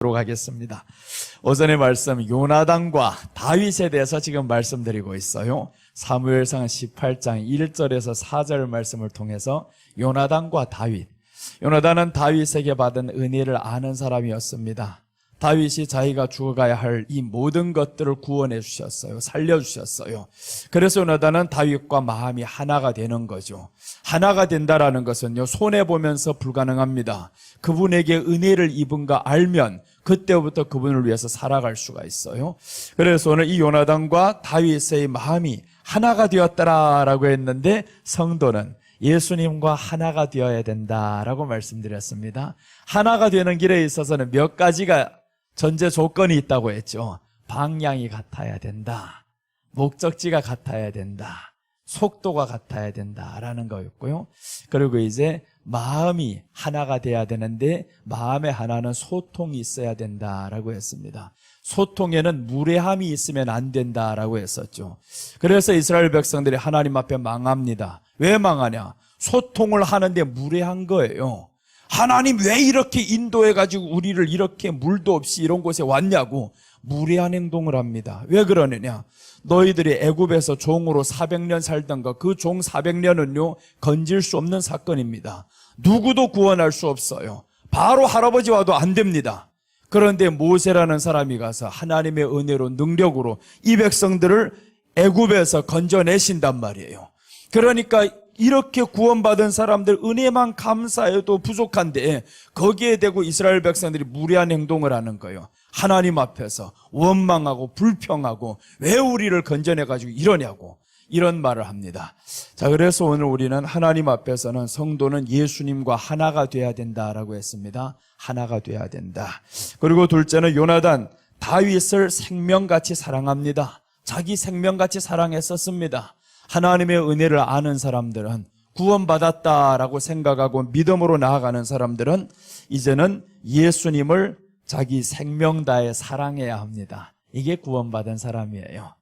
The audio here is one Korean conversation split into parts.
하겠습니다. 오전의 말씀 요나단과 다윗에 대해서 지금 말씀드리고 있어요. 사무엘상 18장 1절에서 4절 말씀을 통해서 요나단과 다윗. 요나단은 다윗에게 받은 은혜를 아는 사람이었습니다. 다윗이 자기가 죽어가야 할 이 모든 것들을 구원해 주셨어요. 살려주셨어요. 그래서 요나단은 다윗과 마음이 하나가 되는 거죠. 하나가 된다라는 것은요, 손해보면서 불가능합니다. 그분에게 은혜를 입은 거 알면 그때부터 그분을 위해서 살아갈 수가 있어요. 그래서 오늘 이 요나단과 다윗의 마음이 하나가 되었더라라고 했는데, 성도는 예수님과 하나가 되어야 된다라고 말씀드렸습니다. 하나가 되는 길에 있어서는 몇 가지가 전제 조건이 있다고 했죠. 방향이 같아야 된다. 목적지가 같아야 된다. 속도가 같아야 된다라는 거였고요. 그리고 이제 마음이 하나가 돼야 되는데, 마음의 하나는 소통이 있어야 된다라고 했습니다. 소통에는 무례함이 있으면 안 된다라고 했었죠. 그래서 이스라엘 백성들이 하나님 앞에 망합니다. 왜 망하냐? 소통을 하는데 무례한 거예요. 하나님 왜 이렇게 인도해가지고 우리를 이렇게 물도 없이 이런 곳에 왔냐고 무례한 행동을 합니다. 왜 그러느냐? 너희들이 애굽에서 종으로 400년 살던 거, 그 종 400년은요 건질 수 없는 사건입니다. 누구도 구원할 수 없어요. 바로 할아버지 와도 안 됩니다. 그런데 모세라는 사람이 가서 하나님의 은혜로, 능력으로 이 백성들을 애굽에서 건져내신단 말이에요. 그러니까 이렇게 구원받은 사람들 은혜만 감사해도 부족한데, 거기에 대고 이스라엘 백성들이 무례한 행동을 하는 거예요. 하나님 앞에서 원망하고 불평하고 왜 우리를 건져내가지고 이러냐고, 이런 말을 합니다. 자, 그래서 오늘 우리는 하나님 앞에서는 성도는 예수님과 하나가 돼야 된다라고 했습니다. 하나가 돼야 된다. 그리고 둘째는 요나단, 다윗을 생명같이 사랑합니다. 자기 생명같이 사랑했었습니다. 하나님의 은혜를 아는 사람들은, 구원받았다라고 생각하고 믿음으로 나아가는 사람들은 이제는 예수님을 자기 생명 다해 사랑해야 합니다. 이게 구원받은 사람이에요.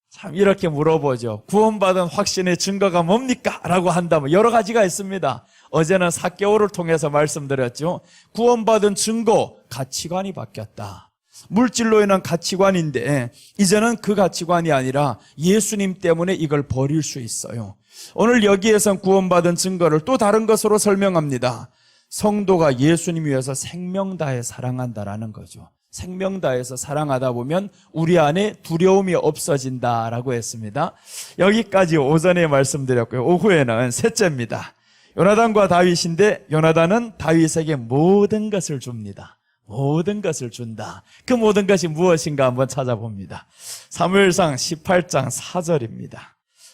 참 이렇게 물어보죠. 구원받은 확신의 증거가 뭡니까? 라고 한다면 여러 가지가 있습니다. 어제는 삭개오를 통해서 말씀드렸죠. 구원받은 증거, 가치관이 바뀌었다. 물질로에는 가치관인데 이제는 그 가치관이 아니라 예수님 때문에 이걸 버릴 수 있어요. 오늘 여기에선 구원받은 증거를 또 다른 것으로 설명합니다. 성도가 예수님 위해서 생명 다해 사랑한다라는 거죠. 생명 다해서 사랑하다 보면 우리 안에 두려움이 없어진다라고 했습니다. 여기까지 오전에 말씀드렸고요. 오후에는 셋째입니다. 요나단과 다윗인데, 요나단은 다윗에게 모든 것을 줍니다. 모든 것을 준다. 그 모든 것이 무엇인가 한번 찾아봅니다. 사무엘상 18장 4절입니다.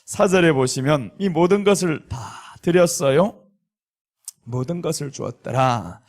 4절에 보시면 이 모든 것을 다 드렸어요. 모든 것을 주었더라.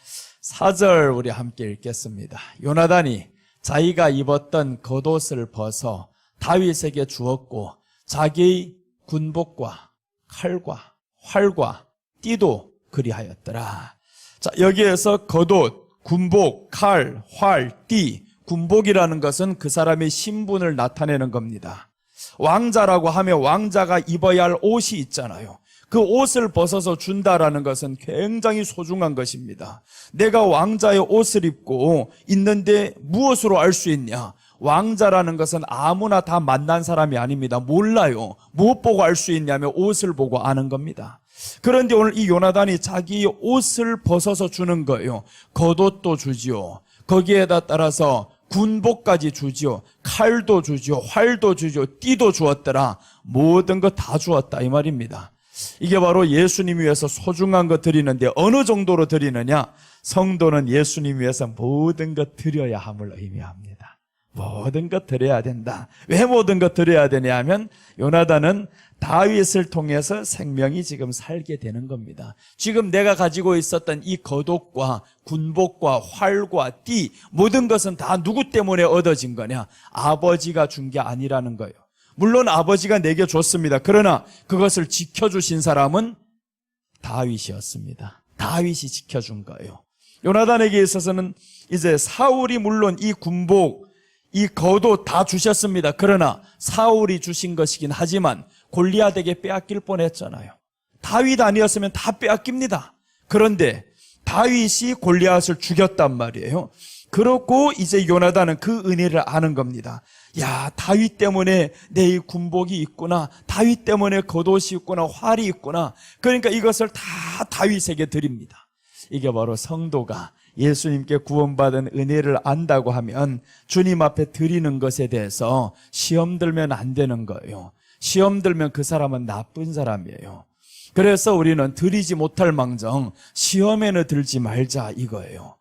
4절 우리 함께 읽겠습니다. 요나단이 자기가 입었던 겉옷을 벗어 다윗에게 주었고 자기의 군복과 칼과 활과 띠도 그리하였더라. 자, 여기에서 겉옷, 군복, 칼, 활, 띠. 군복이라는 것은 그 사람의 신분을 나타내는 겁니다. 왕자라고 하면 왕자가 입어야 할 옷이 있잖아요. 그 옷을 벗어서 준다라는 것은 굉장히 소중한 것입니다. 내가 왕자의 옷을 입고 있는데 무엇으로 알 수 있냐? 왕자라는 것은 아무나 다 만난 사람이 아닙니다. 몰라요. 무엇 보고 알 수 있냐면 옷을 보고 아는 겁니다. 그런데 오늘 이 요나단이 자기 옷을 벗어서 주는 거예요. 겉옷도 주지요. 거기에다 따라서 군복까지 주지요. 칼도 주지요. 활도 주지요. 띠도 주었더라. 모든 것 다 주었다 이 말입니다. 이게 바로 예수님 위해서 소중한 것 드리는데 어느 정도로 드리느냐? 성도는 예수님 위해서 모든 것 드려야 함을 의미합니다. 모든 것 드려야 된다. 왜 모든 것 드려야 되냐 하면 요나단은 다윗을 통해서 생명이 지금 살게 되는 겁니다. 지금 내가 가지고 있었던 이 겉옷과 군복과 활과 띠, 모든 것은 다 누구 때문에 얻어진 거냐? 아버지가 준 게 아니라는 거예요. 물론 아버지가 내게 줬습니다. 그러나 그것을 지켜주신 사람은 다윗이었습니다. 다윗이 지켜준 거예요. 요나단에게 있어서는 이제 사울이 물론 이 군복, 이 겉옷 다 주셨습니다. 그러나 사울이 주신 것이긴 하지만 골리앗에게 빼앗길 뻔했잖아요. 다윗 아니었으면 다 빼앗깁니다. 그런데 다윗이 골리앗을 죽였단 말이에요. 그렇고 이제 요나단은 그 은혜를 아는 겁니다. 야, 다윗 때문에 내 이 군복이 있구나. 다윗 때문에 겉옷이 있구나. 활이 있구나. 그러니까 이것을 다 다윗에게 드립니다. 이게 바로 성도가 예수님께 구원받은 은혜를 안다고 하면 주님 앞에 드리는 것에 대해서 시험 들면 안 되는 거예요. 시험 들면 그 사람은 나쁜 사람이에요. 그래서 우리는 드리지 못할 망정 시험에는 들지 말자 이거예요.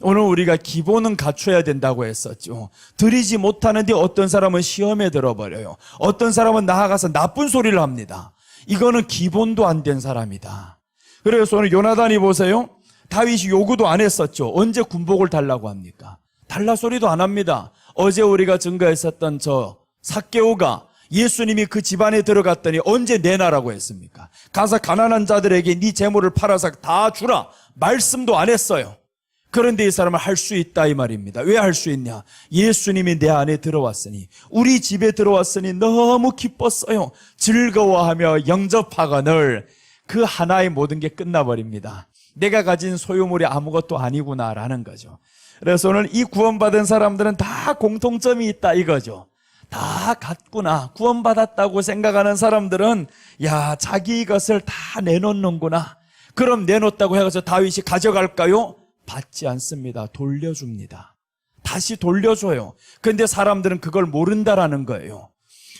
오늘 우리가 기본은 갖춰야 된다고 했었죠. 드리지 못하는데 어떤 사람은 시험에 들어버려요. 어떤 사람은 나아가서 나쁜 소리를 합니다. 이거는 기본도 안 된 사람이다. 그래서 오늘 요나단이 보세요. 다윗이 요구도 안 했었죠. 언제 군복을 달라고 합니까? 달라 소리도 안 합니다. 어제 우리가 증거했었던 저 삭개오가 예수님이 그 집안에 들어갔더니 언제 내놔라고 했습니까? 가서 가난한 자들에게 네 재물을 팔아서 다 주라 말씀도 안 했어요. 그런데 이 사람은 할 수 있다 이 말입니다. 왜 할 수 있냐? 예수님이 내 안에 들어왔으니, 우리 집에 들어왔으니 너무 기뻤어요. 즐거워하며 영접하거늘 그 하나의 모든 게 끝나버립니다. 내가 가진 소유물이 아무것도 아니구나라는 거죠. 그래서 오늘 이 구원받은 사람들은 다 공통점이 있다 이거죠. 다 같구나. 구원받았다고 생각하는 사람들은 야, 자기 것을 다 내놓는구나. 그럼 내놓았다고 해서 다윗이 가져갈까요? 받지 않습니다. 돌려줍니다. 다시 돌려줘요. 근데 사람들은 그걸 모른다라는 거예요.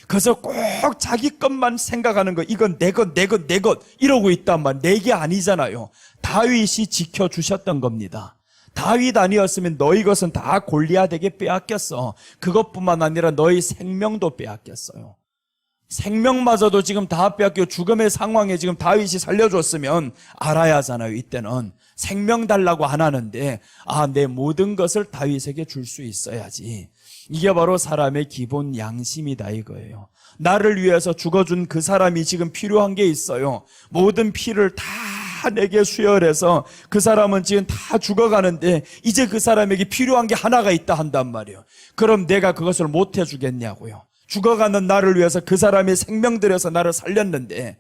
그래서 꼭 자기 것만 생각하는 거. 이건 내 것, 내 것, 내 것 이러고 있단 말. 내 게 아니잖아요. 다윗이 지켜주셨던 겁니다. 다윗 아니었으면 너희 것은 다 골리앗에게 빼앗겼어. 그것뿐만 아니라 너희 생명도 빼앗겼어요. 생명마저도 지금 다 빼앗겨 죽음의 상황에 지금 다윗이 살려줬으면 알아야 하잖아요. 이때는 생명 달라고 안 하는데 내 모든 것을 다윗에게 줄 수 있어야지. 이게 바로 사람의 기본 양심이다 이거예요. 나를 위해서 죽어준 그 사람이 지금 필요한 게 있어요. 모든 피를 다 내게 수혈해서 그 사람은 지금 다 죽어가는데 이제 그 사람에게 필요한 게 하나가 있다 한단 말이에요. 그럼 내가 그것을 못 해주겠냐고요. 죽어가는 나를 위해서 그 사람이 생명 들여서 나를 살렸는데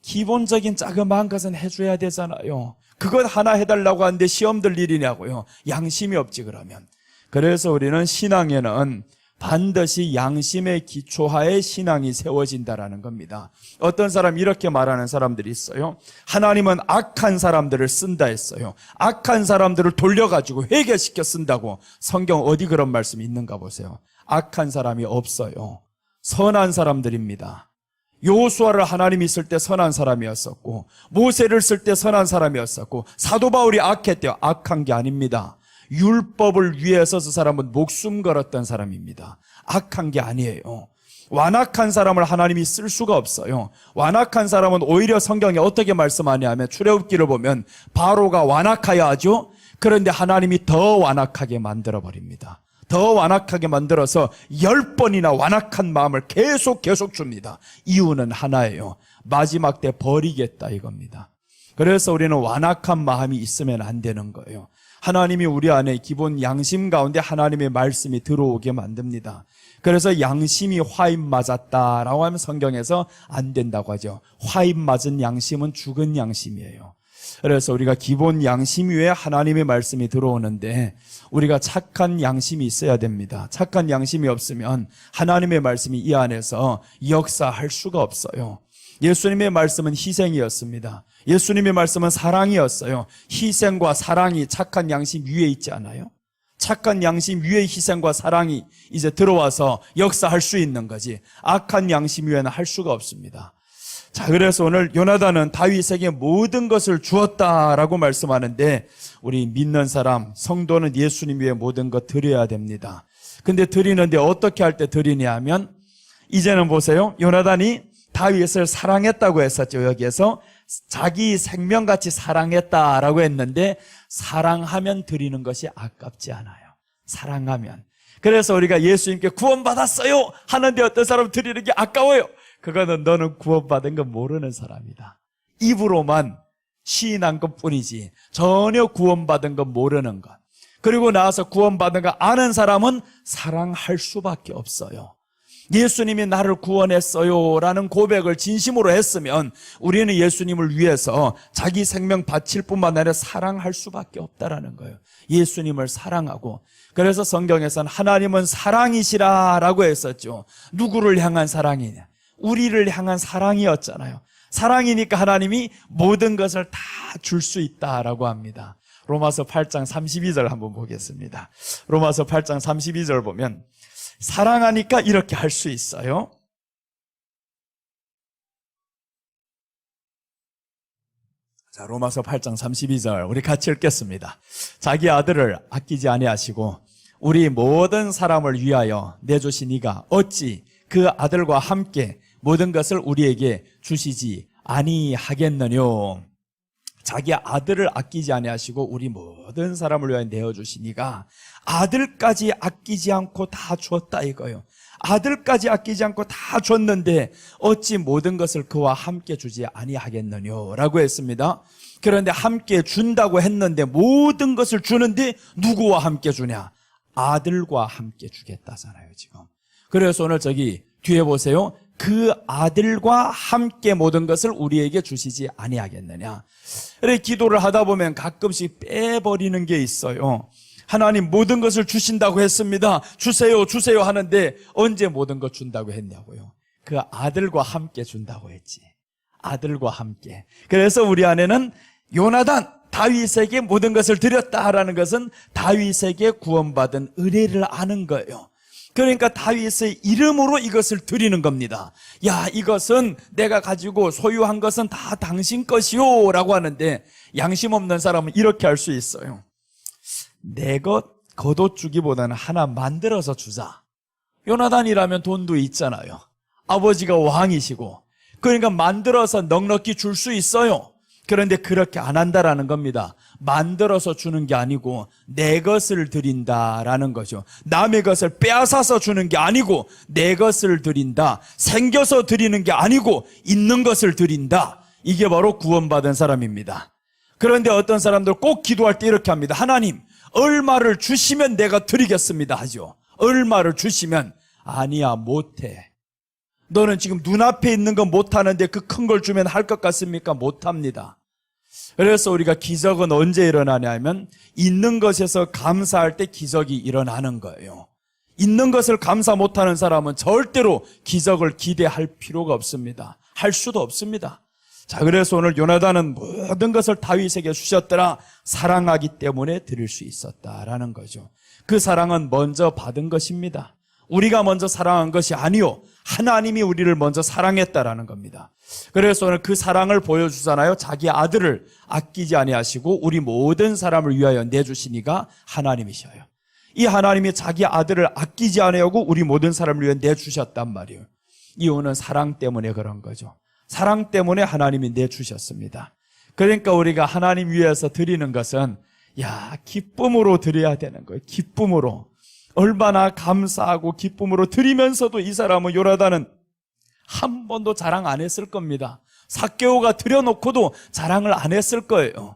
기본적인 자그마한 것은 해줘야 되잖아요. 그것 하나 해달라고 하는데 시험 들 일이냐고요. 양심이 없지 그러면. 그래서 우리는 신앙에는 반드시 양심의 기초하에 신앙이 세워진다라는 겁니다. 어떤 사람 이렇게 말하는 사람들이 있어요. 하나님은 악한 사람들을 쓴다 했어요. 악한 사람들을 돌려가지고 회개시켜 쓴다고. 성경 어디 그런 말씀이 있는가 보세요. 악한 사람이 없어요. 선한 사람들입니다. 여호수아를 하나님이 쓸 때 선한 사람이었었고 모세를 쓸 때 선한 사람이었었고 사도 바울이 악했대요. 악한 게 아닙니다. 율법을 위해서 그 사람은 목숨 걸었던 사람입니다. 악한 게 아니에요. 완악한 사람을 하나님이 쓸 수가 없어요. 완악한 사람은 오히려 성경에 어떻게 말씀하냐면 출애굽기를 보면 바로가 완악하여 하죠. 그런데 하나님이 더 완악하게 만들어버립니다. 더 완악하게 만들어서 10번이나 완악한 마음을 계속 줍니다. 이유는 하나예요. 마지막 때 버리겠다 이겁니다. 그래서 우리는 완악한 마음이 있으면 안 되는 거예요. 하나님이 우리 안에 기본 양심 가운데 하나님의 말씀이 들어오게 만듭니다. 그래서 양심이 화인 맞았다라고 하면 성경에서 안 된다고 하죠. 화인 맞은 양심은 죽은 양심이에요. 그래서 우리가 기본 양심 위에 하나님의 말씀이 들어오는데 우리가 착한 양심이 있어야 됩니다. 착한 양심이 없으면 하나님의 말씀이 이 안에서 역사할 수가 없어요. 예수님의 말씀은 희생이었습니다. 예수님의 말씀은 사랑이었어요. 희생과 사랑이 착한 양심 위에 있지 않아요? 착한 양심 위에 희생과 사랑이 이제 들어와서 역사할 수 있는 거지 악한 양심 위에는 할 수가 없습니다. 자, 그래서 오늘 요나단은 다윗에게 모든 것을 주었다라고 말씀하는데 우리 믿는 사람, 성도는 예수님 위에 모든 것 드려야 됩니다. 근데 드리는데 어떻게 할 때 드리냐 하면 이제는 보세요. 요나단이 다윗을 사랑했다고 했었죠. 여기에서 자기 생명같이 사랑했다라고 했는데 사랑하면 드리는 것이 아깝지 않아요. 사랑하면. 그래서 우리가 예수님께 구원받았어요 하는데 어떤 사람은 드리는 게 아까워요. 그거는 너는 구원받은 거 모르는 사람이다. 입으로만 시인한 것뿐이지 전혀 구원받은 거 모르는 것. 그리고 나와서 구원받은 거 아는 사람은 사랑할 수밖에 없어요. 예수님이 나를 구원했어요 라는 고백을 진심으로 했으면 우리는 예수님을 위해서 자기 생명 바칠 뿐만 아니라 사랑할 수밖에 없다라는 거예요. 예수님을 사랑하고, 그래서 성경에서는 하나님은 사랑이시라 라고 했었죠. 누구를 향한 사랑이냐? 우리를 향한 사랑이었잖아요. 사랑이니까 하나님이 모든 것을 다 줄 수 있다라고 합니다. 로마서 8장 32절 한번 보겠습니다. 로마서 8장 32절 보면 사랑하니까 이렇게 할 수 있어요. 자, 로마서 8장 32절 우리 같이 읽겠습니다. 자기 아들을 아끼지 아니하시고 우리 모든 사람을 위하여 내주신 이가 어찌 그 아들과 함께 모든 것을 우리에게 주시지 아니하겠느뇨. 자기 아들을 아끼지 아니하시고 우리 모든 사람을 위하여 내어주시니가 아들까지 아끼지 않고 다 줬다 이거예요. 아들까지 아끼지 않고 다 줬는데 어찌 모든 것을 그와 함께 주지 아니하겠느뇨 라고 했습니다. 그런데 함께 준다고 했는데 모든 것을 주는데 누구와 함께 주냐? 아들과 함께 주겠다잖아요 지금. 그래서 오늘 저기 뒤에 보세요. 그 아들과 함께 모든 것을 우리에게 주시지 아니하겠느냐. 그래, 기도를 하다 보면 가끔씩 빼버리는 게 있어요. 하나님 모든 것을 주신다고 했습니다. 주세요 주세요 하는데 언제 모든 것 준다고 했냐고요. 그 아들과 함께 준다고 했지. 아들과 함께. 그래서 우리 안에는 요나단, 다윗에게 모든 것을 드렸다라는 것은 다윗에게 구원받은 은혜를 아는 거예요. 그러니까 다윗의 이름으로 이것을 드리는 겁니다. 야, 이것은 내가 가지고 소유한 것은 다 당신 것이요 라고 하는데 양심 없는 사람은 이렇게 할 수 있어요. 내 것 겉옷 주기보다는 하나 만들어서 주자. 요나단이라면 돈도 있잖아요. 아버지가 왕이시고 그러니까 만들어서 넉넉히 줄 수 있어요. 그런데 그렇게 안 한다라는 겁니다. 만들어서 주는 게 아니고 내 것을 드린다라는 거죠. 남의 것을 빼앗아서 주는 게 아니고 내 것을 드린다. 생겨서 드리는 게 아니고 있는 것을 드린다. 이게 바로 구원받은 사람입니다. 그런데 어떤 사람들 꼭 기도할 때 이렇게 합니다. 하나님, 얼마를 주시면 내가 드리겠습니다 하죠. 얼마를 주시면 아니야 못해. 너는 지금 눈앞에 있는 건 못하는데 그 큰 걸 주면 할 것 같습니까? 못합니다. 그래서 우리가 기적은 언제 일어나냐면 있는 것에서 감사할 때 기적이 일어나는 거예요. 있는 것을 감사 못하는 사람은 절대로 기적을 기대할 필요가 없습니다. 할 수도 없습니다. 자, 그래서 오늘 요나단은 모든 것을 다윗에게 주셨더라. 사랑하기 때문에 드릴 수 있었다라는 거죠. 그 사랑은 먼저 받은 것입니다. 우리가 먼저 사랑한 것이 아니요, 하나님이 우리를 먼저 사랑했다라는 겁니다. 그래서 오늘 그 사랑을 보여주잖아요. 자기 아들을 아끼지 아니하시고 우리 모든 사람을 위하여 내주시니가 하나님이셔요. 이 하나님이 자기 아들을 아끼지 아니하고 우리 모든 사람을 위하여 내주셨단 말이에요. 이유는 사랑 때문에 그런 거죠. 사랑 때문에 하나님이 내주셨습니다. 그러니까 우리가 하나님 위해서 드리는 것은 기쁨으로 드려야 되는 거예요. 기쁨으로. 얼마나 감사하고 기쁨으로 드리면서도 이 사람은 요나단은 한 번도 자랑 안 했을 겁니다. 삭개오가 드려놓고도 자랑을 안 했을 거예요.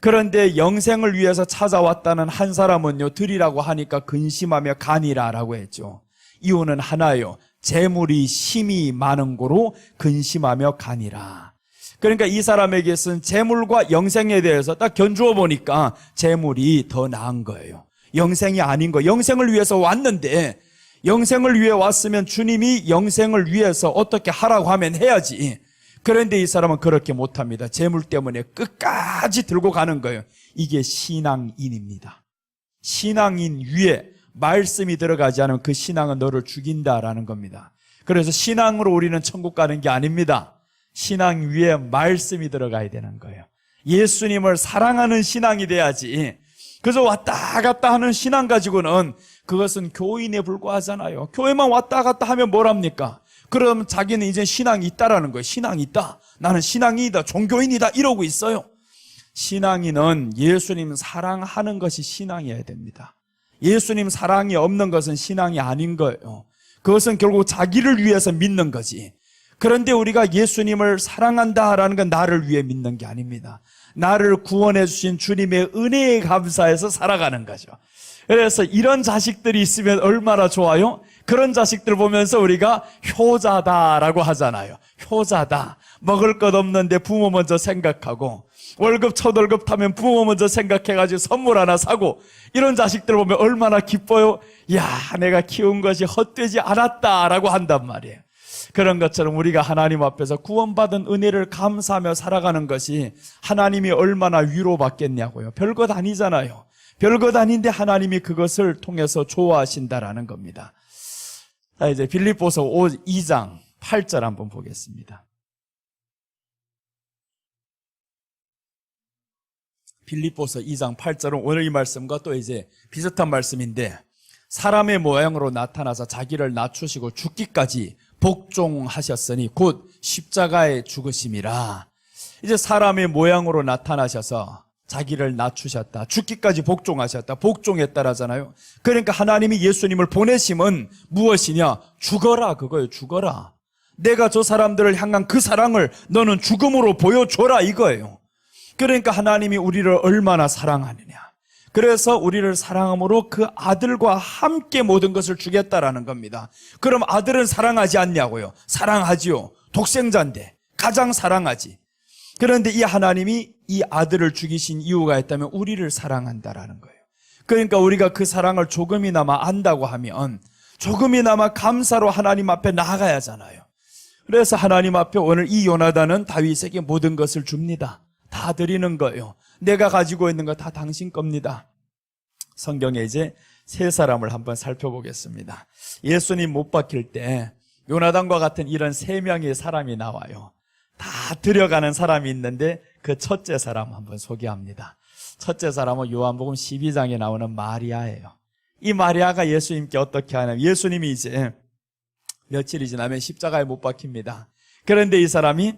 그런데 영생을 위해서 찾아왔다는 한 사람은요, 드리라고 하니까 근심하며 가니라라고 했죠. 이유는 하나예요. 재물이 심히 많은 고로 근심하며 가니라. 그러니까 이 사람에게 쓴 재물과 영생에 대해서 딱 견주어 보니까 재물이 더 나은 거예요. 영생이 아닌 거. 영생을 위해서 왔는데 영생을 위해 왔으면 주님이 영생을 위해서 어떻게 하라고 하면 해야지. 그런데 이 사람은 그렇게 못합니다. 재물 때문에 끝까지 들고 가는 거예요. 이게 신앙인입니다. 신앙인 위에 말씀이 들어가지 않으면 그 신앙은 너를 죽인다라는 겁니다. 그래서 신앙으로 우리는 천국 가는 게 아닙니다. 신앙 위에 말씀이 들어가야 되는 거예요. 예수님을 사랑하는 신앙이 돼야지. 그래서 왔다 갔다 하는 신앙 가지고는 그것은 교인에 불과하잖아요. 교회만 왔다 갔다 하면 뭘 합니까? 그럼 자기는 이제 신앙이 있다라는 거예요. 신앙이 있다. 나는 신앙이다. 종교인이다. 이러고 있어요. 신앙인은 예수님 사랑하는 것이 신앙이어야 됩니다. 예수님 사랑이 없는 것은 신앙이 아닌 거예요. 그것은 결국 자기를 위해서 믿는 거지. 그런데 우리가 예수님을 사랑한다라는 건 나를 위해 믿는 게 아닙니다. 나를 구원해 주신 주님의 은혜에 감사해서 살아가는 거죠. 그래서 이런 자식들이 있으면 얼마나 좋아요? 그런 자식들 보면서 우리가 효자다라고 하잖아요. 효자다. 먹을 것 없는데 부모 먼저 생각하고, 월급 첫 월급 타면 부모 먼저 생각해가지고 선물 하나 사고, 이런 자식들 보면 얼마나 기뻐요. 야, 내가 키운 것이 헛되지 않았다라고 한단 말이에요. 그런 것처럼 우리가 하나님 앞에서 구원받은 은혜를 감사하며 살아가는 것이 하나님이 얼마나 위로받겠냐고요. 별것 아니잖아요. 별것 아닌데 하나님이 그것을 통해서 좋아하신다라는 겁니다. 자, 이제 빌립보서 2장 8절 한번 보겠습니다. 빌립보서 2장 8절은 오늘 이 말씀과 또 이제 비슷한 말씀인데, 사람의 모양으로 나타나서 자기를 낮추시고 죽기까지 복종하셨으니 곧 십자가에 죽으심이라. 이제 사람의 모양으로 나타나셔서 자기를 낮추셨다. 죽기까지 복종하셨다. 복종했다라잖아요. 그러니까 하나님이 예수님을 보내심은 무엇이냐? 죽어라, 그거예요. 죽어라. 내가 저 사람들을 향한 그 사랑을 너는 죽음으로 보여줘라, 이거예요. 그러니까 하나님이 우리를 얼마나 사랑하느냐. 그래서 우리를 사랑함으로 그 아들과 함께 모든 것을 주겠다라는 겁니다. 그럼 아들은 사랑하지 않냐고요? 사랑하지요. 독생자인데 가장 사랑하지. 그런데 이 하나님이 이 아들을 죽이신 이유가 있다면 우리를 사랑한다라는 거예요. 그러니까 우리가 그 사랑을 조금이나마 안다고 하면 조금이나마 감사로 하나님 앞에 나아가야 하잖아요. 그래서 하나님 앞에 오늘 이 요나단은 다윗에게 모든 것을 줍니다. 다 드리는 거예요. 내가 가지고 있는 거 다 당신 겁니다. 성경에 이제 세 사람을 한번 살펴보겠습니다. 예수님 못 박힐 때 요나단과 같은 이런 세 명의 사람이 나와요. 다 들여가는 사람이 있는데 그 첫째 사람 한번 소개합니다. 첫째 사람은 요한복음 12장에 나오는 마리아예요. 이 마리아가 예수님께 어떻게 하냐면, 예수님이 이제 며칠이 지나면 십자가에 못 박힙니다. 그런데 이 사람이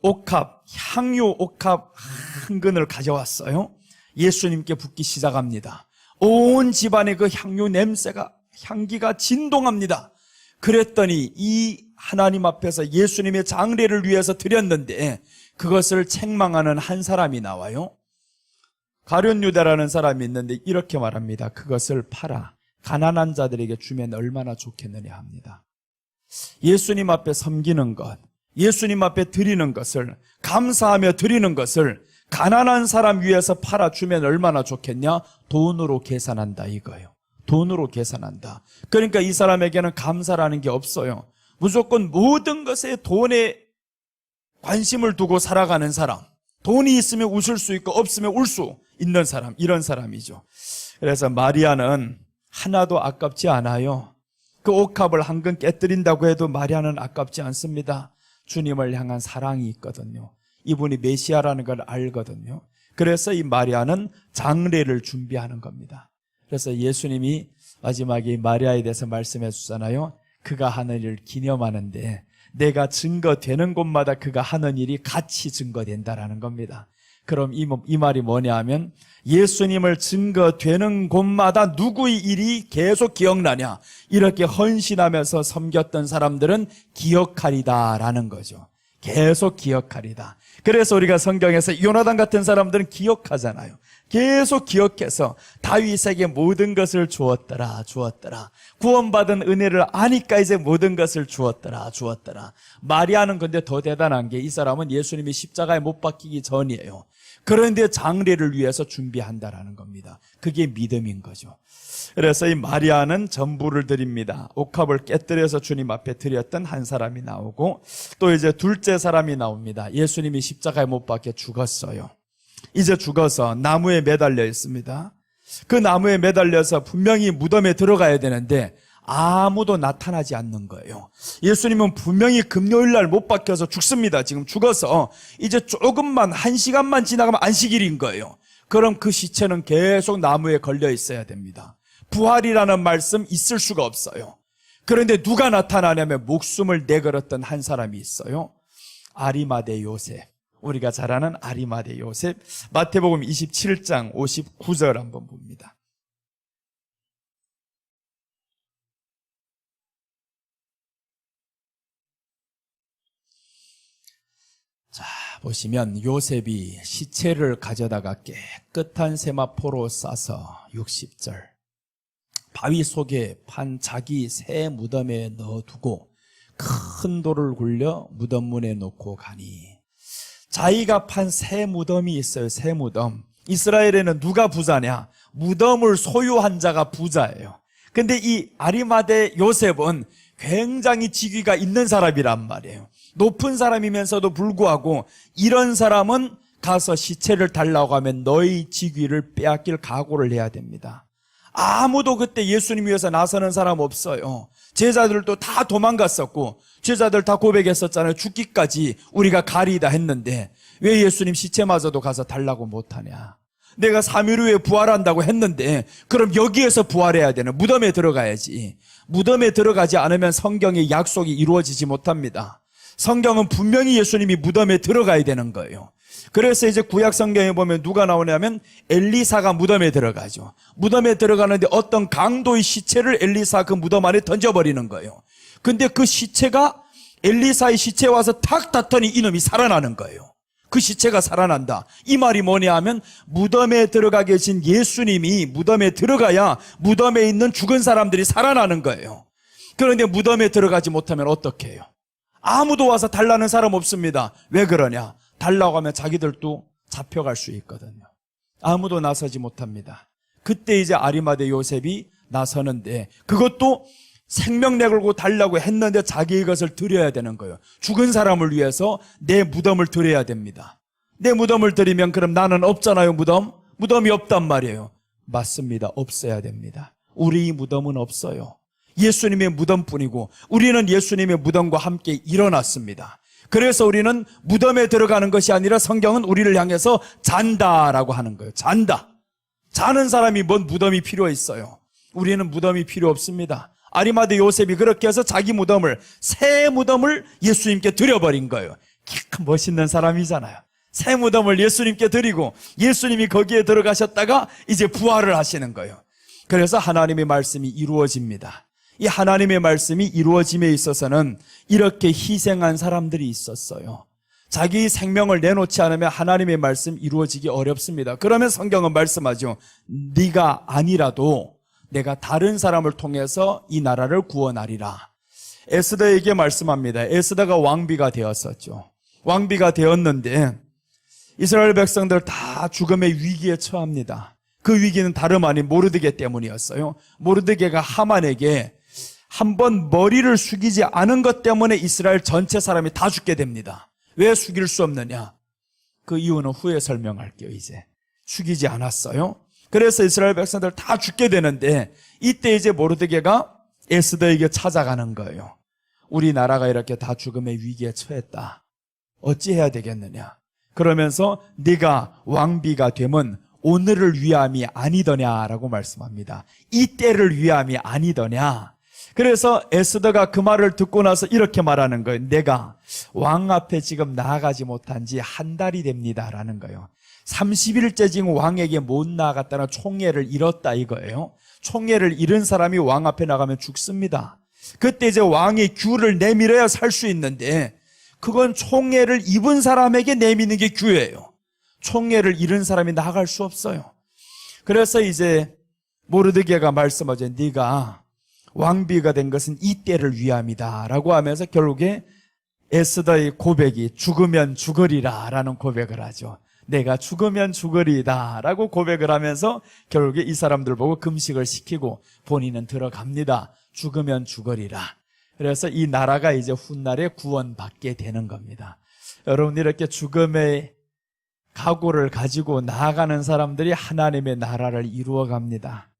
향유 옥합 한 근을 가져왔어요. 예수님께 붓기 시작합니다. 온 집안에 그 향유 냄새가, 향기가 진동합니다. 그랬더니 이 하나님 앞에서 예수님의 장례를 위해서 드렸는데 그것을 책망하는 한 사람이 나와요. 가룟 유다라는 사람이 있는데 이렇게 말합니다. 그것을 팔아 가난한 자들에게 주면 얼마나 좋겠느냐 합니다. 예수님 앞에 섬기는 것, 예수님 앞에 드리는 것을, 감사하며 드리는 것을 가난한 사람 위해서 팔아주면 얼마나 좋겠냐? 돈으로 계산한다, 이거예요. 돈으로 계산한다. 그러니까 이 사람에게는 감사라는 게 없어요. 무조건 모든 것에 돈에 관심을 두고 살아가는 사람, 돈이 있으면 웃을 수 있고 없으면 울 수 있는 사람, 이런 사람이죠. 그래서 마리아는 하나도 아깝지 않아요. 그 옥합을 한 근 깨뜨린다고 해도 마리아는 아깝지 않습니다. 주님을 향한 사랑이 있거든요. 이분이 메시아라는 걸 알거든요. 그래서 이 마리아는 장례를 준비하는 겁니다. 그래서 예수님이 마지막에 마리아에 대해서 말씀해 주잖아요. 그가 하는 일을 기념하는데 내가 증거되는 곳마다 그가 하는 일이 같이 증거된다라는 겁니다. 그럼 이 말이 뭐냐 하면, 예수님을 증거되는 곳마다 누구의 일이 계속 기억나냐? 이렇게 헌신하면서 섬겼던 사람들은 기억하리다라는 거죠. 계속 기억하리다. 그래서 우리가 성경에서 요나단 같은 사람들은 기억하잖아요. 계속 기억해서 다윗에게 모든 것을 주었더라. 구원받은 은혜를 아니까 이제 모든 것을 주었더라. 마리아는 근데 더 대단한 게, 이 사람은 예수님이 십자가에 못 박히기 전이에요. 그런데 장례를 위해서 준비한다라는 겁니다. 그게 믿음인 거죠. 그래서 이 마리아는 전부를 드립니다. 옥합을 깨뜨려서 주님 앞에 드렸던 한 사람이 나오고, 또 이제 둘째 사람이 나옵니다. 예수님이 십자가에 못 박혀 죽었어요. 이제 죽어서 나무에 매달려 있습니다. 그 나무에 매달려서 분명히 무덤에 들어가야 되는데 아무도 나타나지 않는 거예요. 예수님은 분명히 금요일 날 못 박혀서 죽습니다. 지금 죽어서 이제 조금만, 1시간만 지나가면 안식일인 거예요. 그럼 그 시체는 계속 나무에 걸려 있어야 됩니다. 부활이라는 말씀 있을 수가 없어요. 그런데 누가 나타나냐면 목숨을 내걸었던 한 사람이 있어요. 아리마대 요셉. 우리가 잘 아는 아리마대 요셉. 마태복음 27장 59절 한번 봅니다. 자, 보시면 요셉이 시체를 가져다가 깨끗한 세마포로 싸서 60절 바위 속에 판 자기 새 무덤에 넣어두고 큰 돌을 굴려 무덤 문에 놓고 가니. 자기가 판 새 무덤이 있어요. 새 무덤. 이스라엘에는 누가 부자냐? 무덤을 소유한 자가 부자예요. 근데 이 아리마대 요셉은 굉장히 직위가 있는 사람이란 말이에요. 높은 사람이면서도 불구하고 이런 사람은 가서 시체를 달라고 하면 너희 직위를 빼앗길 각오를 해야 됩니다. 아무도 그때 예수님 위해서 나서는 사람 없어요. 제자들도 다 도망갔었고 제자들 다 고백했었잖아요. 죽기까지 우리가 가리다 했는데 왜 예수님 시체마저도 가서 달라고 못하냐. 내가 3일 후에 부활한다고 했는데 그럼 여기에서 부활해야 되는, 무덤에 들어가야지. 무덤에 들어가지 않으면 성경의 약속이 이루어지지 못합니다. 성경은 분명히 예수님이 무덤에 들어가야 되는 거예요. 그래서 이제 구약 성경에 보면 누가 나오냐면 엘리사가 무덤에 들어가죠. 무덤에 들어가는데 어떤 강도의 시체를 엘리사 그 무덤 안에 던져버리는 거예요. 근데 그 시체가 엘리사의 시체에 와서 탁 닿더니 이놈이 살아나는 거예요. 그 시체가 살아난다. 이 말이 뭐냐 하면 무덤에 들어가 계신 예수님이 무덤에 들어가야 무덤에 있는 죽은 사람들이 살아나는 거예요. 그런데 무덤에 들어가지 못하면 어떻게 해요? 아무도 와서 달라는 사람 없습니다. 왜 그러냐? 달라고 하면 자기들도 잡혀갈 수 있거든요. 아무도 나서지 못합니다. 그때 이제 아리마대 요셉이 나서는데 그것도 생명 내걸고 달라고 했는데 자기의 것을 드려야 되는 거예요. 죽은 사람을 위해서 내 무덤을 드려야 됩니다. 내 무덤을 드리면 그럼 나는 없잖아요. 무덤이 없단 말이에요. 맞습니다. 없어야 됩니다. 우리 무덤은 없어요. 예수님의 무덤뿐이고 우리는 예수님의 무덤과 함께 일어났습니다. 그래서 우리는 무덤에 들어가는 것이 아니라 성경은 우리를 향해서 잔다라고 하는 거예요. 잔다. 자는 사람이 뭔 무덤이 필요 있어요. 우리는 무덤이 필요 없습니다. 아리마대 요셉이 그렇게 해서 자기 무덤을, 새 무덤을 예수님께 드려버린 거예요. 멋있는 사람이잖아요. 새 무덤을 예수님께 드리고 예수님이 거기에 들어가셨다가 이제 부활을 하시는 거예요. 그래서 하나님의 말씀이 이루어집니다. 이 하나님의 말씀이 이루어짐에 있어서는 이렇게 희생한 사람들이 있었어요. 자기 생명을 내놓지 않으면 하나님의 말씀 이루어지기 어렵습니다. 그러면 성경은 말씀하죠. 네가 아니라도 내가 다른 사람을 통해서 이 나라를 구원하리라. 에스더에게 말씀합니다. 에스더가 왕비가 되었었죠. 왕비가 되었는데 이스라엘 백성들 다 죽음의 위기에 처합니다. 그 위기는 다름 아닌 모르드게 때문이었어요. 모르드게가 하만에게 한번 머리를 숙이지 않은 것 때문에 이스라엘 전체 사람이 다 죽게 됩니다. 왜 숙일 수 없느냐? 그 이유는 후에 설명할게요. 이제 숙이지 않았어요. 그래서 이스라엘 백성들 다 죽게 되는데 이때 이제 모르드게가 에스더에게 찾아가는 거예요. 우리나라가 이렇게 다 죽음의 위기에 처했다. 어찌해야 되겠느냐? 그러면서 네가 왕비가 되면 오늘을 위함이 아니더냐라고 말씀합니다. 이때를 위함이 아니더냐. 그래서 에스더가 그 말을 듣고 나서 이렇게 말하는 거예요. 내가 왕 앞에 지금 나아가지 못한 지 한 달이 됩니다라는 거예요. 30일째 지금 왕에게 못 나아갔다는 총애를 잃었다 이거예요. 총애를 잃은 사람이 왕 앞에 나가면 죽습니다. 그때 이제 왕이 규를 내밀어야 살 수 있는데 그건 총애를 입은 사람에게 내미는 게 규예요. 총애를 잃은 사람이 나아갈 수 없어요. 그래서 이제 모르드게가 말씀하죠. 네가 왕비가 된 것은 이때를 위함이다 라고 하면서 결국에 에스더의 고백이 죽으면 죽으리라 라는 고백을 하죠. 내가 죽으면 죽으리다 라고 고백을 하면서 결국에 이 사람들 보고 금식을 시키고 본인은 들어갑니다. 죽으면 죽으리라. 그래서 이 나라가 이제 훗날에 구원받게 되는 겁니다. 여러분, 이렇게 죽음의 각오를 가지고 나아가는 사람들이 하나님의 나라를 이루어갑니다.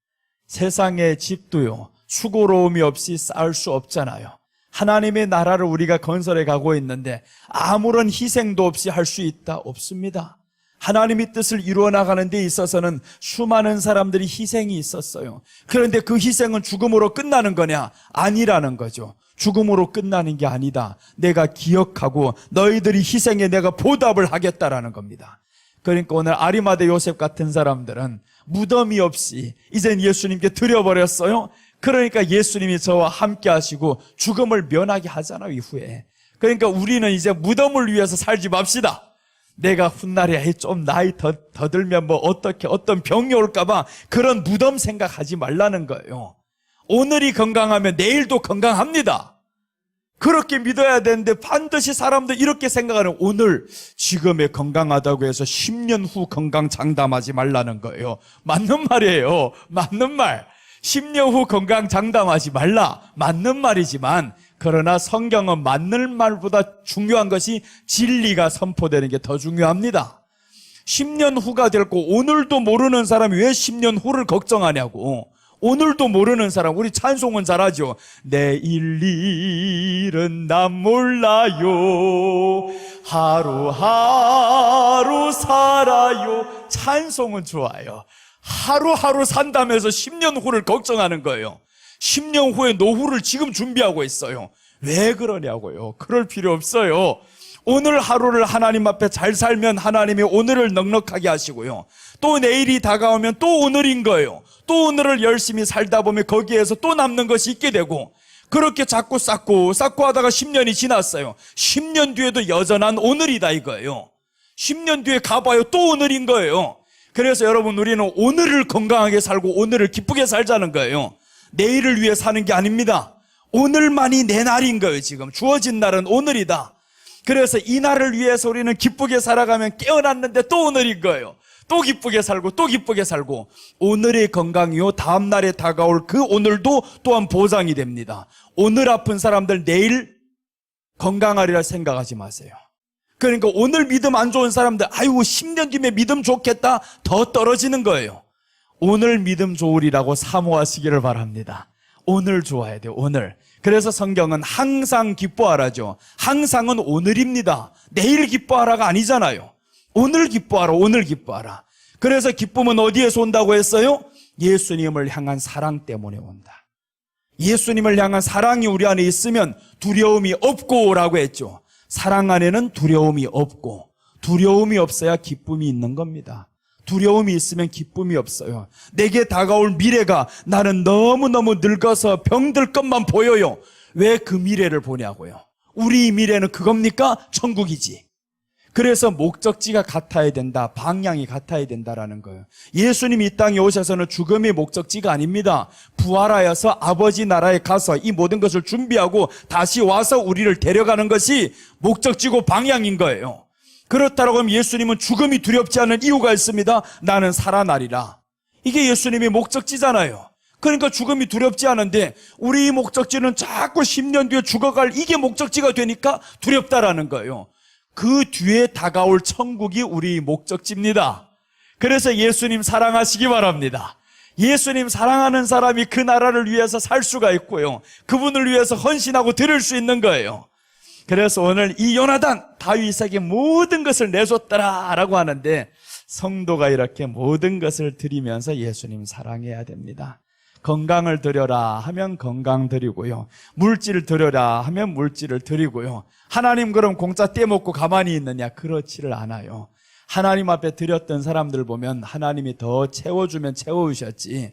세상의 집도요, 수고로움이 없이 쌓을 수 없잖아요. 하나님의 나라를 우리가 건설해 가고 있는데 아무런 희생도 없이 할 수 있다? 없습니다. 하나님의 뜻을 이루어 나가는 데 있어서는 수많은 사람들이 희생이 있었어요. 그런데 그 희생은 죽음으로 끝나는 거냐? 아니라는 거죠. 죽음으로 끝나는 게 아니다. 내가 기억하고 너희들이 희생에 내가 보답을 하겠다라는 겁니다. 그러니까 오늘 아리마대 요셉 같은 사람들은 무덤이 없이 이젠 예수님께 드려버렸어요. 그러니까 예수님이 저와 함께 하시고 죽음을 면하게 하잖아요, 이후에. 그러니까 우리는 이제 무덤을 위해서 살지 맙시다. 내가 훗날에 좀 나이 더 들면 뭐 어떤 병이 올까봐 그런 무덤 생각하지 말라는 거예요. 오늘이 건강하면 내일도 건강합니다. 그렇게 믿어야 되는데 반드시 사람들 이렇게 생각하는, 오늘 지금의 건강하다고 해서 10년 후 건강 장담하지 말라는 거예요. 맞는 말이에요. 맞는 말. 10년 후 건강 장담하지 말라. 맞는 말이지만, 그러나 성경은 맞는 말보다 중요한 것이 진리가 선포되는 게 더 중요합니다. 10년 후가 됐고 오늘도 모르는 사람이 왜 10년 후를 걱정하냐고. 오늘도 모르는 사람, 우리 찬송은 잘하죠. 내일 일은 난 몰라요, 하루하루 살아요. 찬송은 좋아요. 하루하루 산다면서 10년 후를 걱정하는 거예요. 10년 후에 노후를 지금 준비하고 있어요. 왜 그러냐고요. 그럴 필요 없어요. 오늘 하루를 하나님 앞에 잘 살면 하나님이 오늘을 넉넉하게 하시고요. 또 내일이 다가오면 또 오늘인 거예요. 또 오늘을 열심히 살다 보면 거기에서 또 남는 것이 있게 되고, 그렇게 자꾸 쌓고 하다가 10년이 지났어요. 10년 뒤에도 여전한 오늘이다 이거예요. 10년 뒤에 가봐요. 또 오늘인 거예요. 그래서 여러분, 우리는 오늘을 건강하게 살고 오늘을 기쁘게 살자는 거예요. 내일을 위해 사는 게 아닙니다. 오늘만이 내 날인 거예요. 지금 주어진 날은 오늘이다. 그래서 이 날을 위해서 우리는 기쁘게 살아가면 깨어났는데 또 오늘인 거예요. 또 기쁘게 살고 또 기쁘게 살고, 오늘의 건강이요 다음 날에 다가올 그 오늘도 또한 보장이 됩니다. 오늘 아픈 사람들 내일 건강하리라 생각하지 마세요. 그러니까 오늘 믿음 안 좋은 사람들, 아이고 10년 뒤에 믿음 좋겠다, 더 떨어지는 거예요. 오늘 믿음 좋으리라고 사모하시기를 바랍니다. 오늘 좋아야 돼요. 오늘. 그래서 성경은 항상 기뻐하라죠. 항상은 오늘입니다. 내일 기뻐하라가 아니잖아요. 오늘 기뻐하라, 오늘 기뻐하라. 그래서 기쁨은 어디에서 온다고 했어요? 예수님을 향한 사랑 때문에 온다. 예수님을 향한 사랑이 우리 안에 있으면 두려움이 없고라고 했죠. 사랑 안에는 두려움이 없고, 두려움이 없어야 기쁨이 있는 겁니다. 두려움이 있으면 기쁨이 없어요. 내게 다가올 미래가 나는 너무너무 늙어서 병들 것만 보여요. 왜 그 미래를 보냐고요. 우리 미래는 그겁니까? 천국이지. 그래서 목적지가 같아야 된다. 방향이 같아야 된다라는 거예요. 예수님이 이 땅에 오셔서는 죽음이 목적지가 아닙니다. 부활하여서 아버지 나라에 가서 이 모든 것을 준비하고 다시 와서 우리를 데려가는 것이 목적지고 방향인 거예요. 그렇다고 하면 예수님은 죽음이 두렵지 않은 이유가 있습니다. 나는 살아나리라. 이게 예수님의 목적지잖아요. 그러니까 죽음이 두렵지 않은데, 우리 목적지는 자꾸 10년 뒤에 죽어갈 이게 목적지가 되니까 두렵다라는 거예요. 그 뒤에 다가올 천국이 우리 목적지입니다. 그래서 예수님 사랑하시기 바랍니다. 예수님 사랑하는 사람이 그 나라를 위해서 살 수가 있고요. 그분을 위해서 헌신하고 드릴 수 있는 거예요. 그래서 오늘 이 요나단, 다윗에게 모든 것을 내줬더라라고 하는데, 성도가 이렇게 모든 것을 드리면서 예수님 사랑해야 됩니다. 건강을 드려라 하면 건강 드리고요. 물질을 드려라 하면 물질을 드리고요. 하나님 그럼 공짜 떼먹고 가만히 있느냐? 그렇지를 않아요. 하나님 앞에 드렸던 사람들 보면 하나님이 더 채워주면 채워주셨지,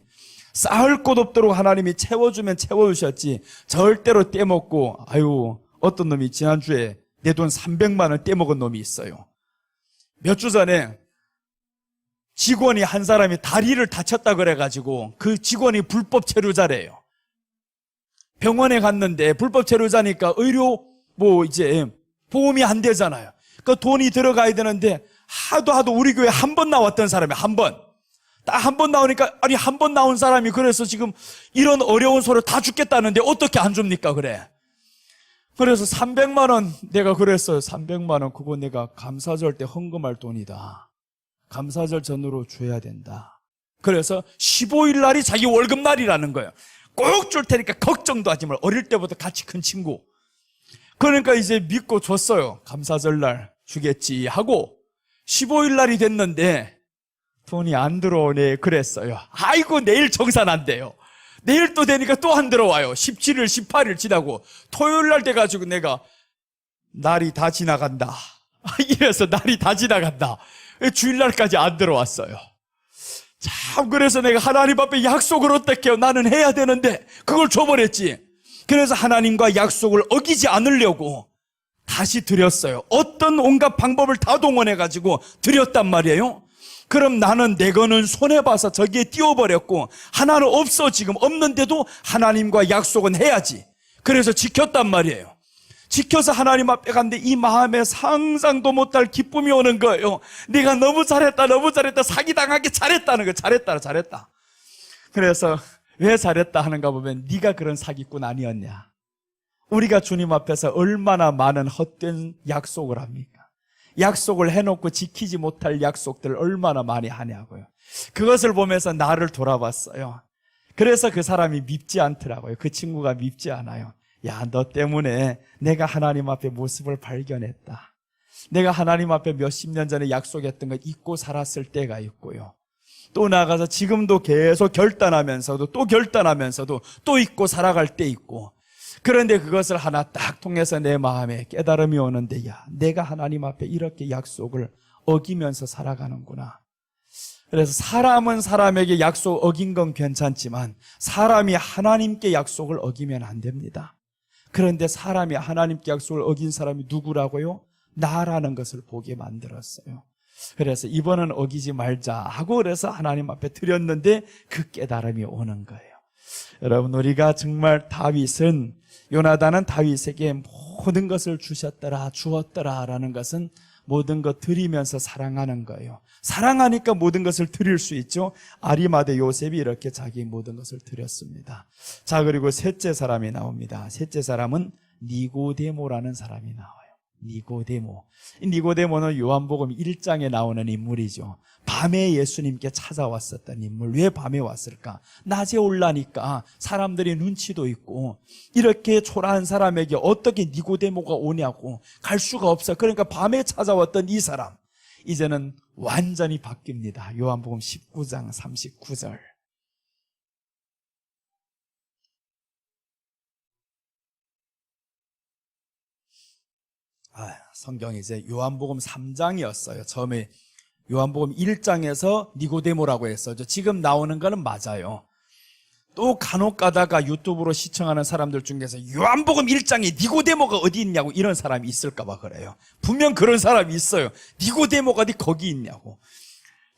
쌓을 곳 없도록 하나님이 채워주면 채워주셨지, 절대로 떼먹고, 아유, 어떤 놈이 지난주에 내 돈 300만 원 떼먹은 놈이 있어요. 몇 주 전에 직원이 한 사람이 다리를 다쳤다 그래가지고 그 직원이 불법 체류자래요. 병원에 갔는데 불법 체류자니까 의료 이제 보험이 안 되잖아요. 그 돈이 들어가야 되는데 하도 우리 교회 한 번 나왔던 사람이 한 번. 딱 한 번 나오니까, 아니 한 번 나온 사람이 그래서 지금 이런 어려운 소리 다 죽겠다는데 어떻게 안 줍니까 그래. 그래서 300만 원 내가 그랬어요. 300만 원 그거 내가 감사절 때 헌금할 돈이다. 감사절 전으로 줘야 된다. 그래서 15일 날이 자기 월급 날이라는 거예요. 꼭 줄 테니까 걱정도 하지 말고. 어릴 때부터 같이 큰 친구. 그러니까 이제 믿고 줬어요. 감사절 날 주겠지 하고 15일 날이 됐는데 돈이 안 들어오네 그랬어요. 아이고 내일 정산한대요. 내일 또 되니까 또 안 들어와요. 17일 18일 지나고 토요일 날 돼가지고 내가 날이 다 지나간다 이래서 날이 다 지나간다. 주일날까지 안 들어왔어요. 참, 그래서 내가 하나님 앞에 약속을 어떻게 해요? 나는 해야 되는데 그걸 줘버렸지. 그래서 하나님과 약속을 어기지 않으려고 다시 드렸어요. 어떤 온갖 방법을 다 동원해가지고 드렸단 말이에요. 그럼 나는 내 거는 손해봐서 저기에 띄워버렸고 하나는 없어. 지금 없는데도 하나님과 약속은 해야지. 그래서 지켰단 말이에요. 지켜서 하나님 앞에 갔는데 이 마음에 상상도 못할 기쁨이 오는 거예요. 내가 너무 잘했다, 너무 잘했다, 사기당하기 잘했다는 거예요. 잘했다. 그래서 왜 잘했다 하는가 보면 네가 그런 사기꾼 아니었냐. 우리가 주님 앞에서 얼마나 많은 헛된 약속을 합니까? 약속을 해놓고 지키지 못할 약속들을 얼마나 많이 하냐고요. 그것을 보면서 나를 돌아봤어요. 그래서 그 사람이 밉지 않더라고요. 그 친구가 밉지 않아요. 야, 너 때문에 내가 하나님 앞에 모습을 발견했다. 내가 하나님 앞에 몇십 년 전에 약속했던 거 잊고 살았을 때가 있고요. 또 나가서 지금도 계속 결단하면서도 또 잊고 살아갈 때 있고. 그런데 그것을 하나 딱 통해서 내 마음에 깨달음이 오는데, 야, 내가 하나님 앞에 이렇게 약속을 어기면서 살아가는구나. 그래서 사람은 사람에게 약속 어긴 건 괜찮지만 사람이 하나님께 약속을 어기면 안 됩니다. 그런데 사람이 하나님께 약속을 어긴 사람이 누구라고요? 나라는 것을 보게 만들었어요. 그래서 이번은 어기지 말자 하고 그래서 하나님 앞에 드렸는데 그 깨달음이 오는 거예요. 여러분, 우리가 정말 요나단은 다윗에게 모든 것을 주었더라라는 것은 모든 것 드리면서 사랑하는 거예요. 사랑하니까 모든 것을 드릴 수 있죠. 아리마대 요셉이 이렇게 자기 모든 것을 드렸습니다. 자, 그리고 셋째 사람이 나옵니다. 셋째 사람은 니고데모라는 사람이 나와요. 니고데모는 요한복음 1장에 나오는 인물이죠. 밤에 예수님께 찾아왔었던 인물. 왜 밤에 왔을까? 낮에 올라니까 사람들이 눈치도 있고, 이렇게 초라한 사람에게 어떻게 니고데모가 오냐고, 갈 수가 없어. 그러니까 밤에 찾아왔던 이 사람, 이제는 완전히 바뀝니다. 요한복음 19장 39절. 성경이 이제 요한복음 3장이었어요. 처음에 요한복음 1장에서 니고데모라고 했었죠. 지금 나오는 거는 맞아요. 또 간혹 가다가 유튜브로 시청하는 사람들 중에서 요한복음 1장에 니고데모가 어디 있냐고 이런 사람이 있을까 봐 그래요. 분명 그런 사람이 있어요. 니고데모가 어디 거기 있냐고.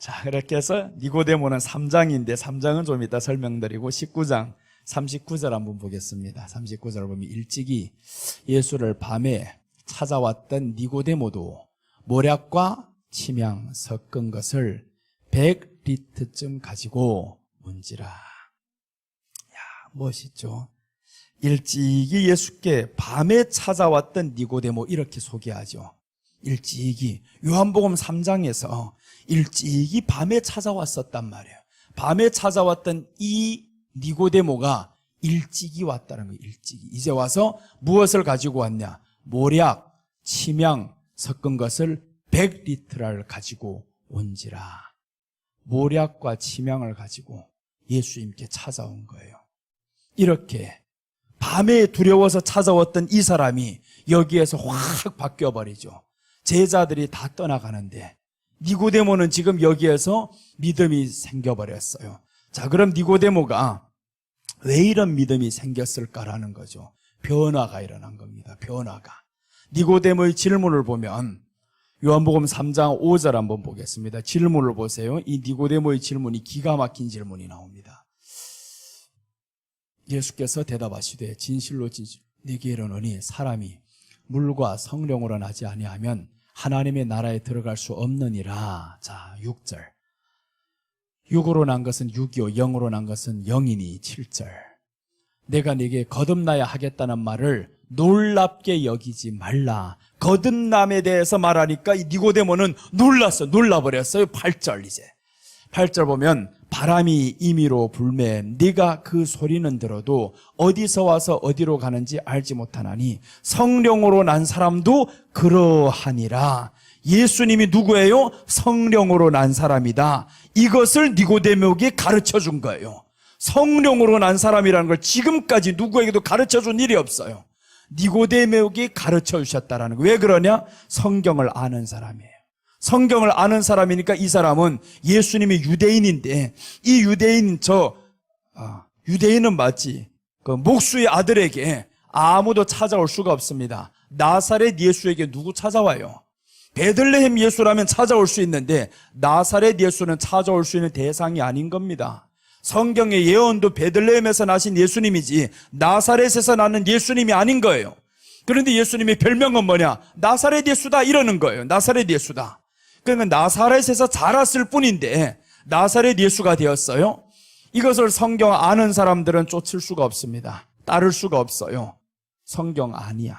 자, 그렇게 해서 니고데모는 3장인데 3장은 좀 이따 설명드리고 19장 39절 한번 보겠습니다. 39절 보면 일찍이 예수를 밤에 찾아왔던 니고데모도 모략과 침향 섞은 것을 100리터쯤 가지고 온지라. 야, 멋있죠? 일찍이 예수께 밤에 찾아왔던 니고데모, 이렇게 소개하죠. 일찍이 요한복음 3장에서 일찍이 밤에 찾아왔었단 말이에요. 밤에 찾아왔던 이 니고데모가 일찍이 왔다는 거예요. 일찍이. 이제 와서 무엇을 가지고 왔냐? 모략, 침향 섞은 것을 100리터를 가지고 온지라. 모략과 침향을 가지고 예수님께 찾아온 거예요. 이렇게 밤에 두려워서 찾아왔던 이 사람이 여기에서 확 바뀌어버리죠. 제자들이 다 떠나가는데 니고데모는 지금 여기에서 믿음이 생겨버렸어요. 자, 그럼 니고데모가 왜 이런 믿음이 생겼을까라는 거죠. 변화가 일어난 겁니다. 변화가. 니고데모의 질문을 보면 요한복음 3장 5절 한번 보겠습니다. 질문을 보세요. 이 니고데모의 질문이 기가 막힌 질문이 나옵니다. 예수께서 대답하시되 진실로 네게 이르노니 사람이 물과 성령으로 나지 아니하면 하나님의 나라에 들어갈 수 없느니라. 자, 6절. 육으로 난 것은 육이요 영으로 난 것은 영이니. 7절. 내가 네게 거듭나야 하겠다는 말을 놀랍게 여기지 말라. 거듭남에 대해서 말하니까 이 니고데모는 놀라버렸어요. 8절 이제. 8절 보면 바람이 임의로 불매 네가 그 소리는 들어도 어디서 와서 어디로 가는지 알지 못하나니 성령으로 난 사람도 그러하니라. 예수님이 누구예요? 성령으로 난 사람이다. 이것을 니고데모에게 가르쳐 준 거예요. 성령으로 난 사람이라는 걸 지금까지 누구에게도 가르쳐 준 일이 없어요. 니고데모에게 가르쳐 주셨다라는 거예요. 왜 그러냐? 성경을 아는 사람이에요. 성경을 아는 사람이니까 이 사람은 예수님이 유대인인데 이 유대인은 맞지. 그 목수의 아들에게 아무도 찾아올 수가 없습니다. 나사렛 예수에게 누구 찾아와요? 베들레헴 예수라면 찾아올 수 있는데 나사렛 예수는 찾아올 수 있는 대상이 아닌 겁니다. 성경의 예언도 베들레헴에서 나신 예수님이지 나사렛에서 나는 예수님이 아닌 거예요. 그런데 예수님의 별명은 뭐냐? 나사렛 예수다 이러는 거예요. 나사렛 예수다. 그러니까 나사렛에서 자랐을 뿐인데 나사렛 예수가 되었어요. 이것을 성경 아는 사람들은 쫓을 수가 없습니다. 따를 수가 없어요. 성경 아니야.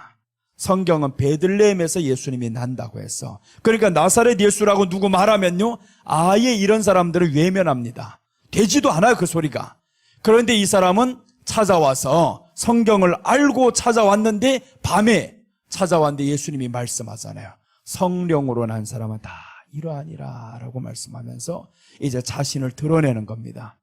성경은 베들레헴에서 예수님이 난다고 했어. 그러니까 나사렛 예수라고 누구 말하면요, 아예 이런 사람들을 외면합니다. 되지도 않아요, 그 소리가. 그런데 이 사람은 찾아와서 성경을 알고 찾아왔는데 밤에 찾아왔는데 예수님이 말씀하잖아요. 성령으로 난 사람은 다 이러하니라 라고 말씀하면서 이제 자신을 드러내는 겁니다.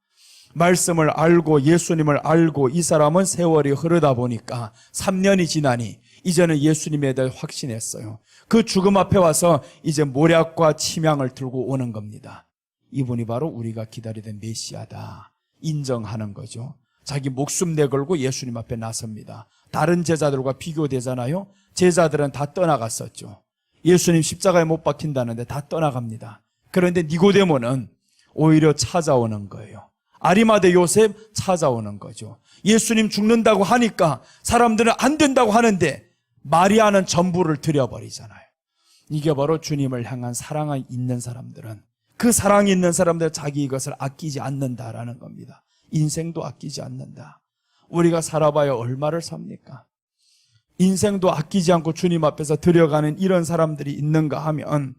말씀을 알고 예수님을 알고 이 사람은 세월이 흐르다 보니까 3년이 지나니 이제는 예수님에 대해 확신했어요. 그 죽음 앞에 와서 이제 모략과 침향을 들고 오는 겁니다. 이분이 바로 우리가 기다리던 메시아다 인정하는 거죠. 자기 목숨 내걸고 예수님 앞에 나섭니다. 다른 제자들과 비교되잖아요. 제자들은 다 떠나갔었죠. 예수님 십자가에 못 박힌다는데 다 떠나갑니다. 그런데 니고데모는 오히려 찾아오는 거예요. 아리마대 요셉 찾아오는 거죠. 예수님 죽는다고 하니까 사람들은 안 된다고 하는데 마리아는 전부를 드려버리잖아요. 이게 바로 주님을 향한 사랑이 있는 사람들은, 그 사랑이 있는 사람들은 자기 이것을 아끼지 않는다라는 겁니다. 인생도 아끼지 않는다. 우리가 살아봐야 얼마를 삽니까? 인생도 아끼지 않고 주님 앞에서 드려가는 이런 사람들이 있는가 하면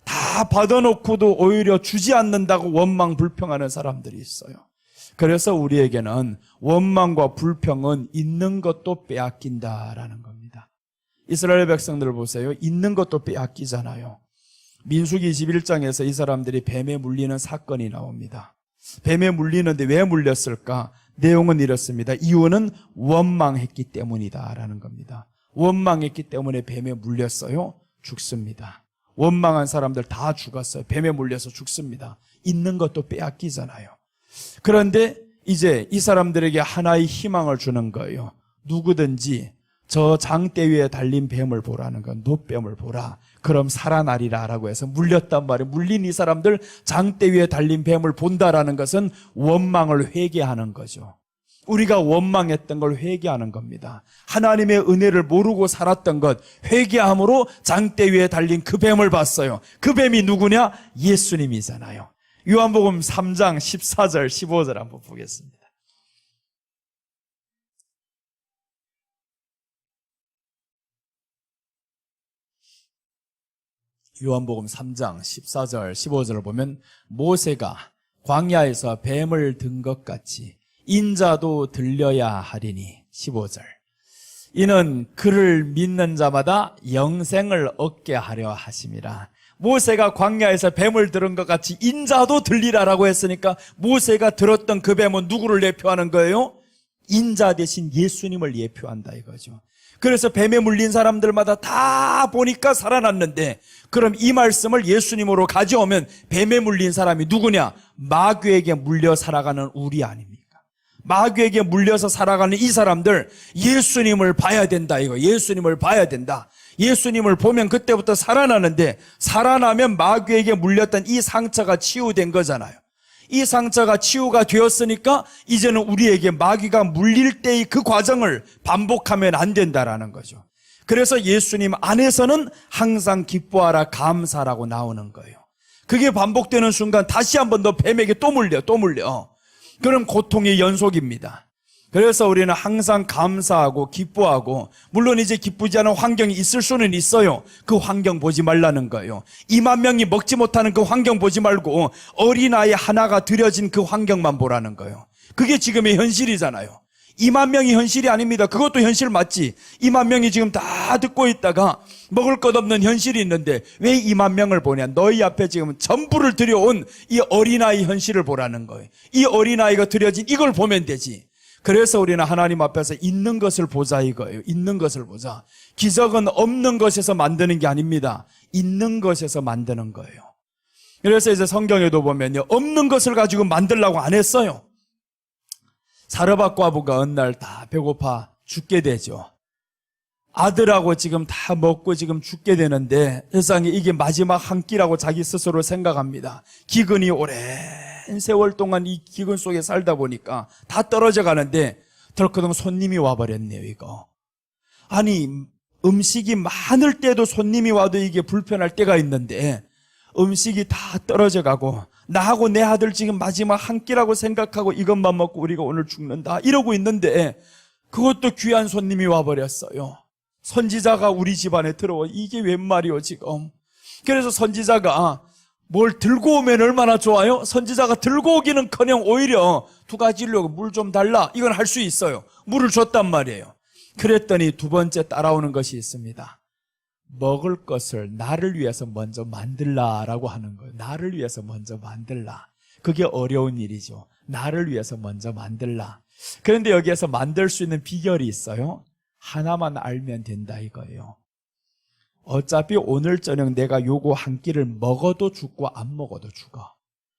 다 받아놓고도 오히려 주지 않는다고 원망 불평하는 사람들이 있어요. 그래서 우리에게는 원망과 불평은 있는 것도 빼앗긴다라는 겁니다. 이스라엘 백성들을 보세요. 있는 것도 빼앗기잖아요. 민수기 21장에서 이 사람들이 뱀에 물리는 사건이 나옵니다. 뱀에 물리는데 왜 물렸을까? 내용은 이렇습니다. 이유는 원망했기 때문이다라는 겁니다. 원망했기 때문에 뱀에 물렸어요. 죽습니다. 원망한 사람들 다 죽었어요. 뱀에 물려서 죽습니다. 있는 것도 빼앗기잖아요. 그런데 이제 이 사람들에게 하나의 희망을 주는 거예요. 누구든지 저 장대 위에 달린 뱀을 보라는 건, 노뱀을 보라. 그럼 살아나리라 라고 해서 물렸단 말이에요. 물린 이 사람들 장대 위에 달린 뱀을 본다라는 것은 원망을 회개하는 거죠. 우리가 원망했던 걸 회개하는 겁니다. 하나님의 은혜를 모르고 살았던 것 회개함으로 장대 위에 달린 그 뱀을 봤어요. 그 뱀이 누구냐? 예수님이잖아요. 요한복음 3장 14절 15절 한번 보겠습니다. 요한복음 3장 14절 15절을 보면 모세가 광야에서 뱀을 든 것 같이 인자도 들려야 하리니 15절. 이는 그를 믿는 자마다 영생을 얻게 하려 하심이라. 모세가 광야에서 뱀을 들은 것 같이 인자도 들리라라고 했으니까 모세가 들었던 그 뱀은 누구를 예표하는 거예요? 인자 대신 예수님을 예표한다 이거죠. 그래서 뱀에 물린 사람들마다 다 보니까 살아났는데, 그럼 이 말씀을 예수님으로 가져오면 뱀에 물린 사람이 누구냐? 마귀에게 물려 살아가는 우리 아닙니까? 마귀에게 물려서 살아가는 이 사람들 예수님을 봐야 된다 이거. 예수님을 봐야 된다. 예수님을 보면 그때부터 살아나는데, 살아나면 마귀에게 물렸던 이 상처가 치유된 거잖아요. 이 상처가 치유가 되었으니까 이제는 우리에게 마귀가 물릴 때의 그 과정을 반복하면 안 된다라는 거죠. 그래서 예수님 안에서는 항상 기뻐하라 감사라고 나오는 거예요. 그게 반복되는 순간 다시 한 번 더 뱀에게 또 물려. 그럼 고통의 연속입니다. 그래서 우리는 항상 감사하고 기뻐하고, 물론 이제 기쁘지 않은 환경이 있을 수는 있어요. 그 환경 보지 말라는 거예요. 2만 명이 먹지 못하는 그 환경 보지 말고 어린아이 하나가 들여진 그 환경만 보라는 거예요. 그게 지금의 현실이잖아요. 2만 명이 현실이 아닙니다. 그것도 현실 맞지. 2만 명이 지금 다 듣고 있다가 먹을 것 없는 현실이 있는데 왜 2만 명을 보냐? 너희 앞에 지금 전부를 들여온 이 어린아이 현실을 보라는 거예요. 이 어린아이가 들여진 이걸 보면 되지. 그래서 우리는 하나님 앞에서 있는 것을 보자 이거예요. 있는 것을 보자. 기적은 없는 것에서 만드는 게 아닙니다. 있는 것에서 만드는 거예요. 그래서 이제 성경에도 보면요, 없는 것을 가지고 만들려고 안 했어요. 사르밧 과부가 어느 날 다 배고파 죽게 되죠. 아들하고 지금 다 먹고 지금 죽게 되는데 세상에 이게 마지막 한 끼라고 자기 스스로 생각합니다. 기근이 오랜 세월 동안 이 기근 속에 살다 보니까 다 떨어져 가는데 덜커덩 손님이 와버렸네요. 이거 아니 음식이 많을 때도 손님이 와도 이게 불편할 때가 있는데 음식이 다 떨어져 가고 나하고 내 아들 지금 마지막 한 끼라고 생각하고 이것만 먹고 우리가 오늘 죽는다 이러고 있는데 그것도 귀한 손님이 와버렸어요. 선지자가 우리 집안에 들어와. 이게 웬 말이요 지금. 그래서 선지자가 뭘 들고 오면 얼마나 좋아요? 선지자가 들고 오기는커녕 오히려 두 가지로 물 좀 달라 이건 할 수 있어요. 물을 줬단 말이에요. 그랬더니 두 번째 따라오는 것이 있습니다. 먹을 것을 나를 위해서 먼저 만들라라고 하는 거예요. 나를 위해서 먼저 만들라. 그게 어려운 일이죠. 나를 위해서 먼저 만들라. 그런데 여기에서 만들 수 있는 비결이 있어요. 하나만 알면 된다 이거예요. 어차피 오늘 저녁 내가 요거 한 끼를 먹어도 죽고 안 먹어도 죽어.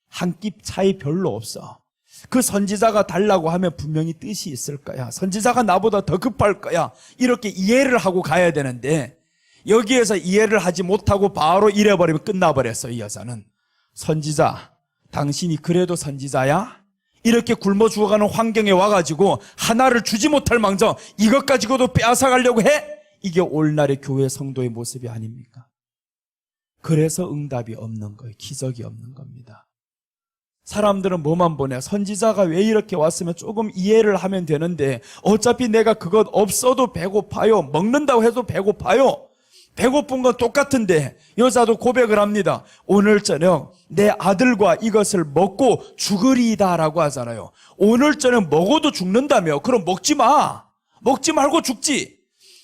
한 끼 차이 별로 없어. 그 선지자가 달라고 하면 분명히 뜻이 있을 거야. 선지자가 나보다 더 급할 거야. 이렇게 이해를 하고 가야 되는데 여기에서 이해를 하지 못하고 바로 이래버리면 끝나버렸어. 이 여자는. 선지자, 당신이 그래도 선지자야? 이렇게 굶어 죽어가는 환경에 와가지고 하나를 주지 못할 망정 이것 가지고도 빼앗아가려고 해? 이게 오늘날의 교회 성도의 모습이 아닙니까? 그래서 응답이 없는 거예요. 기적이 없는 겁니다. 사람들은 뭐만 보냐? 선지자가 왜 이렇게 왔으면 조금 이해를 하면 되는데 어차피 내가 그것 없어도 배고파요. 먹는다고 해도 배고파요. 배고픈 건 똑같은데 여자도 고백을 합니다. 오늘 저녁 내 아들과 이것을 먹고 죽으리이다라고 하잖아요. 오늘 저녁 먹어도 죽는다며. 그럼 먹지 마. 먹지 말고 죽지.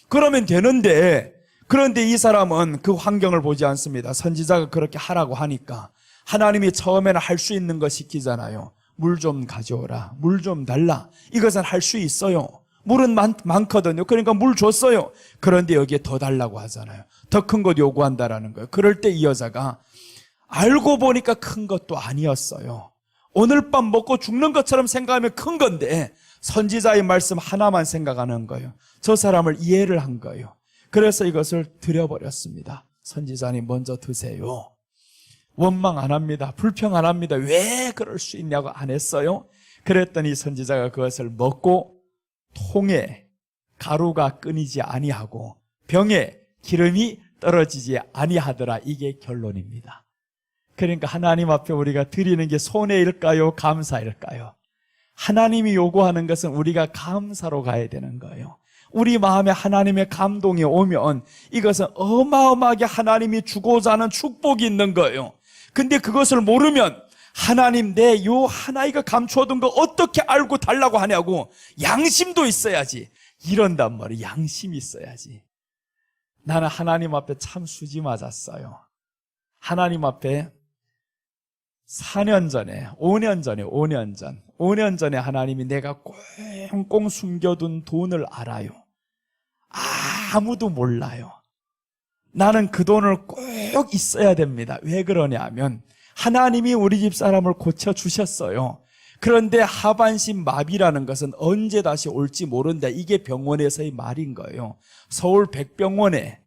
그러면 되는데 그런데 이 사람은 그 환경을 보지 않습니다. 선지자가 그렇게 하라고 하니까 하나님이 처음에는 할 수 있는 거 시키잖아요. 물 좀 가져오라. 물 좀 달라. 이것은 할 수 있어요. 물은 많거든요. 그러니까 물 줬어요. 그런데 여기에 더 달라고 하잖아요. 더 큰 것 요구한다라는 거예요. 그럴 때 이 여자가 알고 보니까 큰 것도 아니었어요. 오늘 밤 먹고 죽는 것처럼 생각하면 큰 건데 선지자의 말씀 하나만 생각하는 거예요. 저 사람을 이해를 한 거예요. 그래서 이것을 드려버렸습니다. 선지자님 먼저 드세요. 원망 안 합니다. 불평 안 합니다. 왜 그럴 수 있냐고 안 했어요. 그랬더니 선지자가 그것을 먹고 통에 가루가 끊이지 아니하고 병에 기름이 떨어지지 아니하더라. 이게 결론입니다. 그러니까 하나님 앞에 우리가 드리는 게 손해일까요? 감사일까요? 하나님이 요구하는 것은 우리가 감사로 가야 되는 거예요. 우리 마음에 하나님의 감동이 오면 이것은 어마어마하게 하나님이 주고자 하는 축복이 있는 거예요. 근데 그것을 모르면 하나님 내 요 하나 이거 감추어둔 거 어떻게 알고 달라고 하냐고 양심도 있어야지 이런단 말이에요. 양심이 있어야지. 나는 하나님 앞에 참 수지 맞았어요. 하나님 앞에 4년 전에 5년 전에 하나님이 내가 꽁꽁 숨겨둔 돈을 알아요. 아무도 몰라요. 나는 그 돈을 꼭 있어야 됩니다. 왜 그러냐 하면 하나님이 우리 집 사람을 고쳐주셨어요. 그런데 하반신 마비라는 것은 언제 다시 올지 모른다. 이게 병원에서의 말인 거예요. 서울 백병원에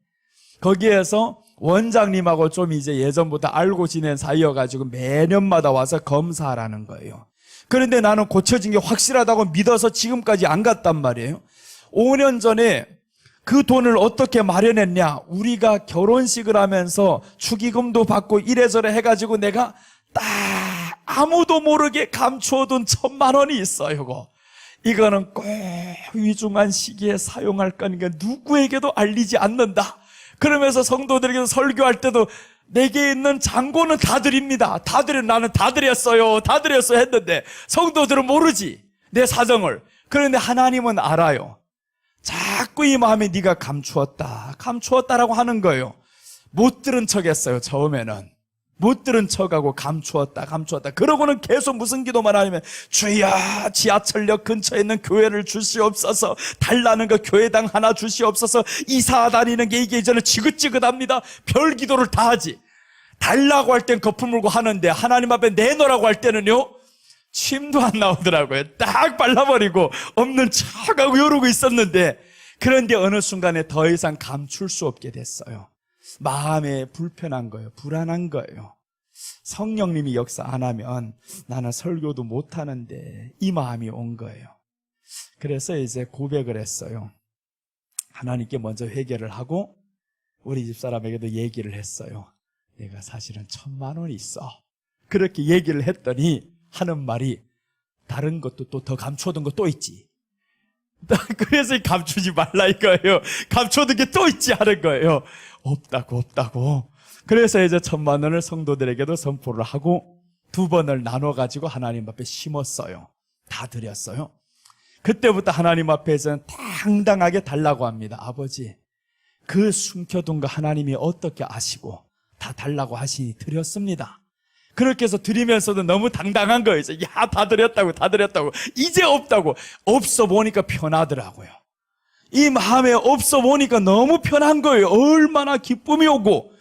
거기에서 원장님하고 좀 이제 예전부터 알고 지낸 사이여가지고 매년마다 와서 검사하라는 거예요. 그런데 나는 고쳐진 게 확실하다고 믿어서 지금까지 안 갔단 말이에요. 5년 전에 그 돈을 어떻게 마련했냐? 우리가 결혼식을 하면서 축의금도 받고 이래저래 해가지고 내가 딱 아무도 모르게 감추어둔 1,000만 원이 있어요. 이거는 꼭 위중한 시기에 사용할 거니까 누구에게도 알리지 않는다. 그러면서 성도들에게 설교할 때도 내게 있는 잔고는 다 드립니다. 나는 다 드렸어요 했는데 성도들은 모르지 내 사정을. 그런데 하나님은 알아요. 자꾸 이 마음에 네가 감추었다라고 하는 거예요. 못 들은 척 했어요. 처음에는 못 들은 척하고 감추었다 그러고는 계속 무슨 기도만 하냐면 주여 지하철역 근처에 있는 교회를 주시옵소서. 달라는 거 교회당 하나 주시옵소서. 이사 다니는 게 이게 이제는 지긋지긋합니다. 별 기도를 다 하지. 달라고 할 땐 거품 물고 하는데 하나님 앞에 내놓으라고 할 때는요 침도 안 나오더라고요. 딱 발라버리고 없는 척하고 이러고 있었는데 그런데 어느 순간에 더 이상 감출 수 없게 됐어요. 마음에 불편한 거예요. 불안한 거예요. 성령님이 역사 안 하면 나는 설교도 못 하는데 이 마음이 온 거예요. 그래서 이제 고백을 했어요. 하나님께 먼저 회개를 하고 우리 집사람에게도 얘기를 했어요. 내가 사실은 1,000만 원이 있어. 그렇게 얘기를 했더니 하는 말이 다른 것도 또 더 감춰둔 거 또 있지. 그래서 감추지 말라 이거예요. 감춰둔 게 또 있지 하는 거예요. 없다고. 그래서 이제 1,000만 원을 성도들에게도 선포를 하고 2번을 나눠가지고 하나님 앞에 심었어요. 다 드렸어요. 그때부터 하나님 앞에서는 당당하게 달라고 합니다. 아버지, 그 숨겨둔 거 하나님이 어떻게 아시고 다 달라고 하시니 드렸습니다. 그렇게 해서 드리면서도 너무 당당한 거예요. 야, 다 드렸다고. 이제 없다고. 없어 보니까 편하더라고요. 이 마음에 없어 보니까 너무 편한 거예요. 얼마나 기쁨이 오고.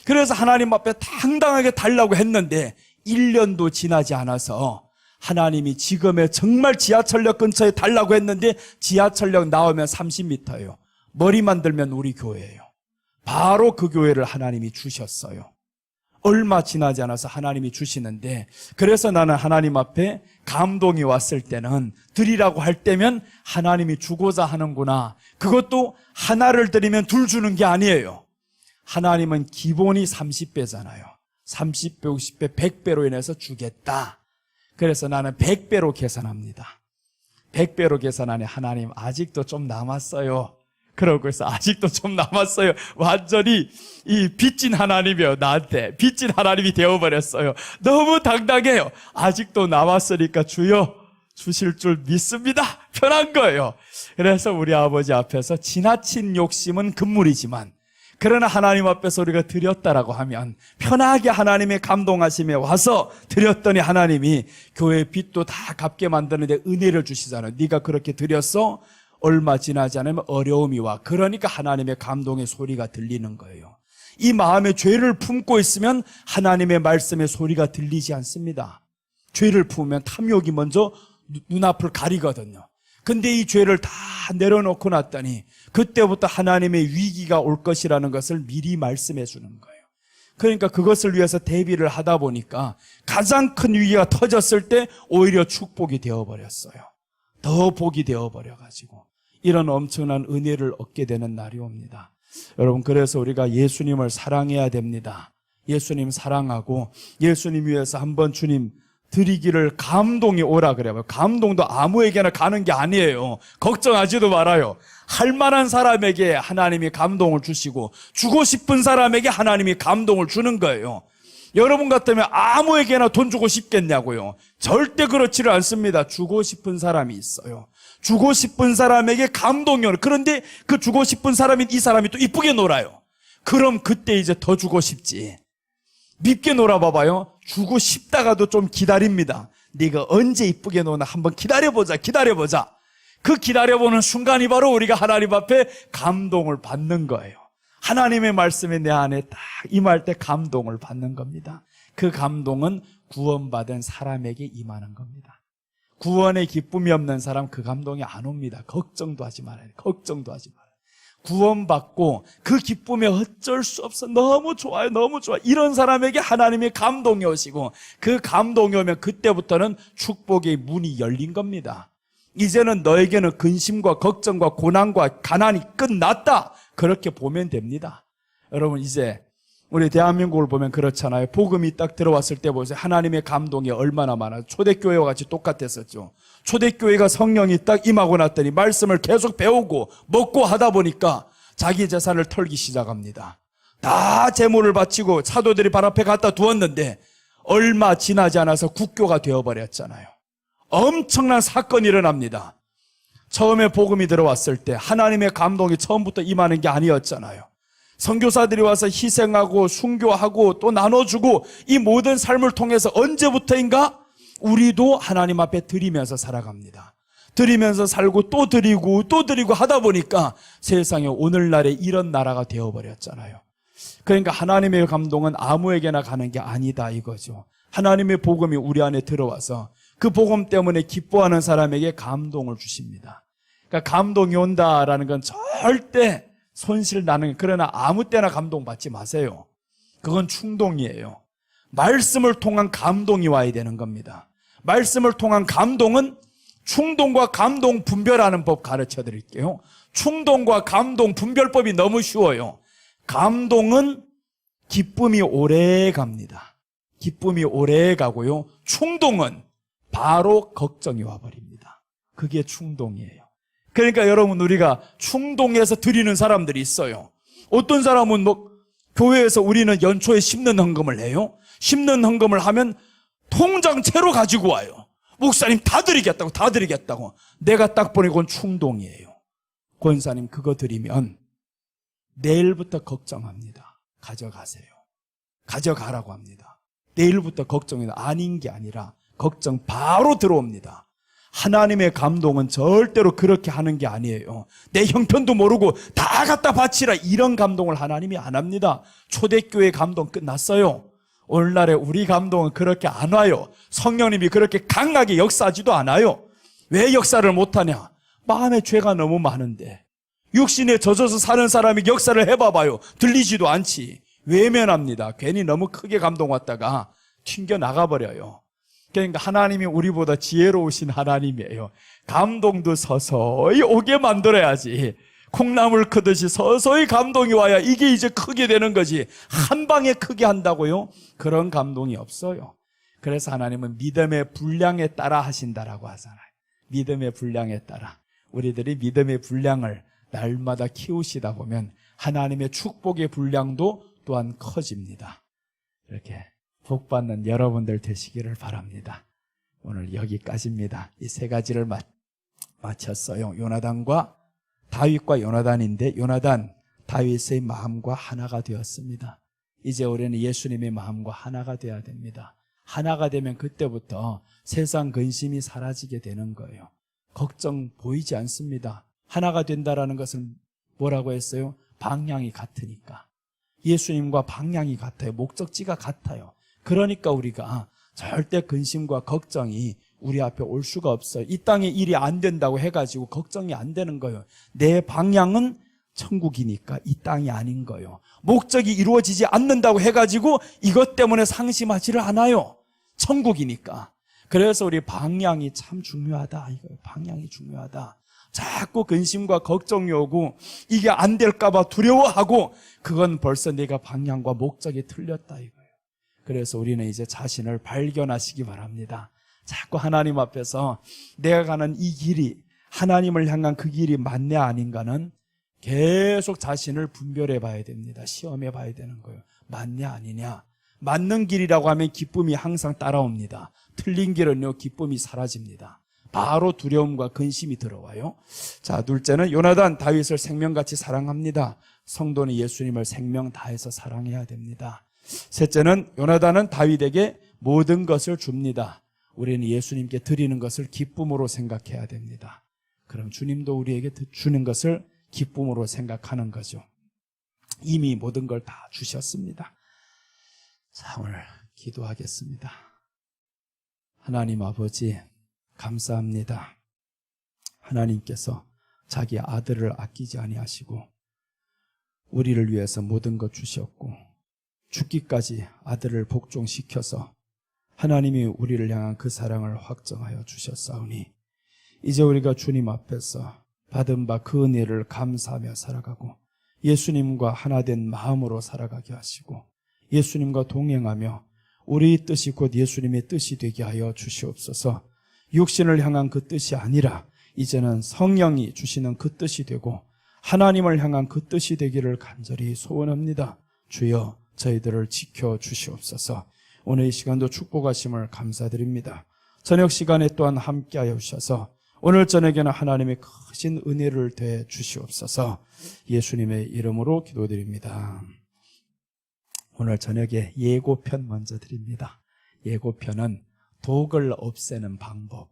그래서 하나님 앞에 당당하게 달라고 했는데 1년도 지나지 않아서 하나님이 지금의 정말 지하철역 근처에 달라고 했는데 지하철역 나오면 30m예요. 머리만 들면 우리 교회예요. 바로 그 교회를 하나님이 주셨어요. 얼마 지나지 않아서 하나님이 주시는데, 그래서 나는 하나님 앞에 감동이 왔을 때는 드리라고 할 때면 하나님이 주고자 하는구나. 그것도 하나를 드리면 둘 주는 게 아니에요. 하나님은 기본이 30배잖아요. 30배, 50배, 100배로 인해서 주겠다. 그래서 나는 100배로 계산합니다. 100배로 계산하니 하나님 아직도 좀 남았어요. 그러고 있어. 아직도 좀 남았어요. 완전히 이 빚진 하나님이요. 나한테 빚진 하나님이 되어버렸어요. 너무 당당해요. 아직도 남았으니까 주여 주실 줄 믿습니다. 편한 거예요. 그래서 우리 아버지 앞에서 지나친 욕심은 금물이지만, 그러나 하나님 앞에서 우리가 드렸다라고 하면 편하게 하나님의 감동하심에 와서 드렸더니 하나님이 교회 빚도 다 갚게 만드는데 은혜를 주시잖아요. 네가 그렇게 드렸어? 얼마 지나지 않으면 어려움이 와. 그러니까 하나님의 감동의 소리가 들리는 거예요. 이 마음에 죄를 품고 있으면 하나님의 말씀의 소리가 들리지 않습니다. 죄를 품으면 탐욕이 먼저 눈앞을 가리거든요. 근데 이 죄를 다 내려놓고 났더니 그때부터 하나님의 위기가 올 것이라는 것을 미리 말씀해 주는 거예요. 그러니까 그것을 위해서 대비를 하다 보니까 가장 큰 위기가 터졌을 때 오히려 축복이 되어버렸어요. 더 복이 되어버려가지고 이런 엄청난 은혜를 얻게 되는 날이 옵니다. 여러분, 그래서 우리가 예수님을 사랑해야 됩니다. 예수님 사랑하고 예수님 위해서 한번 주님 드리기를 감동이 오라 그래요. 감동도 아무에게나 가는 게 아니에요. 걱정하지도 말아요. 할 만한 사람에게 하나님이 감동을 주시고 주고 싶은 사람에게 하나님이 감동을 주는 거예요. 여러분 같으면 아무에게나 돈 주고 싶겠냐고요. 절대 그렇지를 않습니다. 주고 싶은 사람이 있어요. 주고 싶은 사람에게 감동이 오는. 그런데 그 주고 싶은 사람인 이 사람이 또 이쁘게 놀아요. 그럼 그때 이제 더 주고 싶지. 밉게 놀아봐봐요. 주고 싶다가도 좀 기다립니다. 네가 언제 이쁘게 노나 한번 기다려보자. 그 기다려보는 순간이 바로 우리가 하나님 앞에 감동을 받는 거예요. 하나님의 말씀이 내 안에 딱 임할 때 감동을 받는 겁니다. 그 감동은 구원받은 사람에게 임하는 겁니다. 구원의 기쁨이 없는 사람 그 감동이 안 옵니다. 걱정도 하지 말아요. 구원받고 그 기쁨에 어쩔 수 없어. 너무 좋아요. 이런 사람에게 하나님의 감동이 오시고 그 감동이 오면 그때부터는 축복의 문이 열린 겁니다. 이제는 너에게는 근심과 걱정과 고난과 가난이 끝났다. 그렇게 보면 됩니다. 여러분, 이제 우리 대한민국을 보면 그렇잖아요. 복음이 딱 들어왔을 때 보세요. 하나님의 감동이 얼마나 많아요. 초대교회와 같이 똑같았었죠. 초대교회가 성령이 딱 임하고 났더니 말씀을 계속 배우고 먹고 하다 보니까 자기 재산을 털기 시작합니다. 다 제물을 바치고 사도들이 발 앞에 갖다 두었는데 얼마 지나지 않아서 국교가 되어버렸잖아요. 엄청난 사건이 일어납니다. 처음에 복음이 들어왔을 때 하나님의 감동이 처음부터 임하는 게 아니었잖아요. 선교사들이 와서 희생하고 순교하고 또 나눠주고 이 모든 삶을 통해서 언제부터인가 우리도 하나님 앞에 드리면서 살아갑니다. 드리면서 살고 또 드리고 하다 보니까 세상에 오늘날에 이런 나라가 되어버렸잖아요. 그러니까 하나님의 감동은 아무에게나 가는 게 아니다 이거죠. 하나님의 복음이 우리 안에 들어와서 그 복음 때문에 기뻐하는 사람에게 감동을 주십니다. 그러니까 감동이 온다라는 건 절대 손실 나는, 그러나 아무 때나 감동받지 마세요. 그건 충동이에요. 말씀을 통한 감동이 와야 되는 겁니다. 말씀을 통한 감동은 충동과 감동 분별하는 법 가르쳐 드릴게요. 충동과 감동 분별법이 너무 쉬워요. 감동은 기쁨이 오래 갑니다. 기쁨이 오래 가고요. 충동은 바로 걱정이 와버립니다. 그게 충동이에요. 그러니까 여러분, 우리가 충동해서 드리는 사람들이 있어요. 어떤 사람은 교회에서 우리는 연초에 심는 헌금을 해요. 심는 헌금을 하면 통장채로 가지고 와요. 목사님 다 드리겠다고. 내가 딱 보니 그건 충동이에요. 권사님 그거 드리면 내일부터 걱정합니다. 가져가세요. 가져가라고 합니다. 내일부터 걱정이 아닌 게 아니라 걱정 바로 들어옵니다. 하나님의 감동은 절대로 그렇게 하는 게 아니에요. 내 형편도 모르고 다 갖다 바치라, 이런 감동을 하나님이 안 합니다. 초대교회 감동 끝났어요. 오늘날에 우리 감동은 그렇게 안 와요. 성령님이 그렇게 강하게 역사하지도 않아요. 왜 역사를 못하냐? 마음에 죄가 너무 많은데. 육신에 젖어서 사는 사람이 역사를 해봐봐요. 들리지도 않지. 외면합니다. 괜히 너무 크게 감동 왔다가 튕겨 나가버려요. 그러니까 하나님이 우리보다 지혜로우신 하나님이에요. 감동도 서서히 오게 만들어야지. 콩나물 크듯이 서서히 감동이 와야 이게 이제 크게 되는 거지. 한 방에 크게 한다고요? 그런 감동이 없어요. 그래서 하나님은 믿음의 분량에 따라 하신다라고 하잖아요. 믿음의 분량에 따라. 우리들이 믿음의 분량을 날마다 키우시다 보면 하나님의 축복의 분량도 또한 커집니다. 이렇게 복받는 여러분들 되시기를 바랍니다. 오늘 여기까지입니다. 이 세 가지를 마쳤어요. 요나단과 다윗과 요나단인데, 요나단, 다윗의 마음과 하나가 되었습니다. 이제 우리는 예수님의 마음과 하나가 되어야 됩니다. 하나가 되면 그때부터 세상 근심이 사라지게 되는 거예요. 걱정 보이지 않습니다. 하나가 된다라는 것은 뭐라고 했어요? 방향이 같으니까. 예수님과 방향이 같아요. 목적지가 같아요. 그러니까 우리가 절대 근심과 걱정이 우리 앞에 올 수가 없어요. 이 땅에 일이 안 된다고 해가지고 걱정이 안 되는 거예요. 내 방향은 천국이니까 이 땅이 아닌 거예요. 목적이 이루어지지 않는다고 해가지고 이것 때문에 상심하지를 않아요. 천국이니까. 그래서 우리 방향이 참 중요하다. 이거예요. 방향이 중요하다. 자꾸 근심과 걱정이 오고 이게 안 될까봐 두려워하고, 그건 벌써 내가 방향과 목적이 틀렸다 이거예요. 그래서 우리는 이제 자신을 발견하시기 바랍니다. 자꾸 하나님 앞에서 내가 가는 이 길이, 하나님을 향한 그 길이 맞냐 아닌가는 계속 자신을 분별해 봐야 됩니다. 시험해 봐야 되는 거예요. 맞냐 아니냐. 맞는 길이라고 하면 기쁨이 항상 따라옵니다. 틀린 길은요, 기쁨이 사라집니다. 바로 두려움과 근심이 들어와요. 자, 둘째는 요나단, 다윗을 생명같이 사랑합니다. 성도는 예수님을 생명 다해서 사랑해야 됩니다. 셋째는 요나단은 다윗에게 모든 것을 줍니다. 우리는 예수님께 드리는 것을 기쁨으로 생각해야 됩니다. 그럼 주님도 우리에게 주는 것을 기쁨으로 생각하는 거죠. 이미 모든 걸 다 주셨습니다. 자, 오늘 기도하겠습니다. 하나님 아버지, 감사합니다. 하나님께서 자기 아들을 아끼지 아니하시고 우리를 위해서 모든 것 주셨고 죽기까지 아들을 복종시켜서 하나님이 우리를 향한 그 사랑을 확정하여 주셨사오니, 이제 우리가 주님 앞에서 받은 바 그 은혜를 감사하며 살아가고 예수님과 하나 된 마음으로 살아가게 하시고 예수님과 동행하며 우리 뜻이 곧 예수님의 뜻이 되게 하여 주시옵소서. 육신을 향한 그 뜻이 아니라 이제는 성령이 주시는 그 뜻이 되고 하나님을 향한 그 뜻이 되기를 간절히 소원합니다. 주여, 저희들을 지켜 주시옵소서. 오늘 이 시간도 축복하심을 감사드립니다. 저녁 시간에 또한 함께하여 주셔서 오늘 저녁에는 하나님의 크신 은혜를 더해 주시옵소서. 예수님의 이름으로 기도드립니다. 오늘 저녁에 예고편 먼저 드립니다. 예고편은 독을 없애는 방법.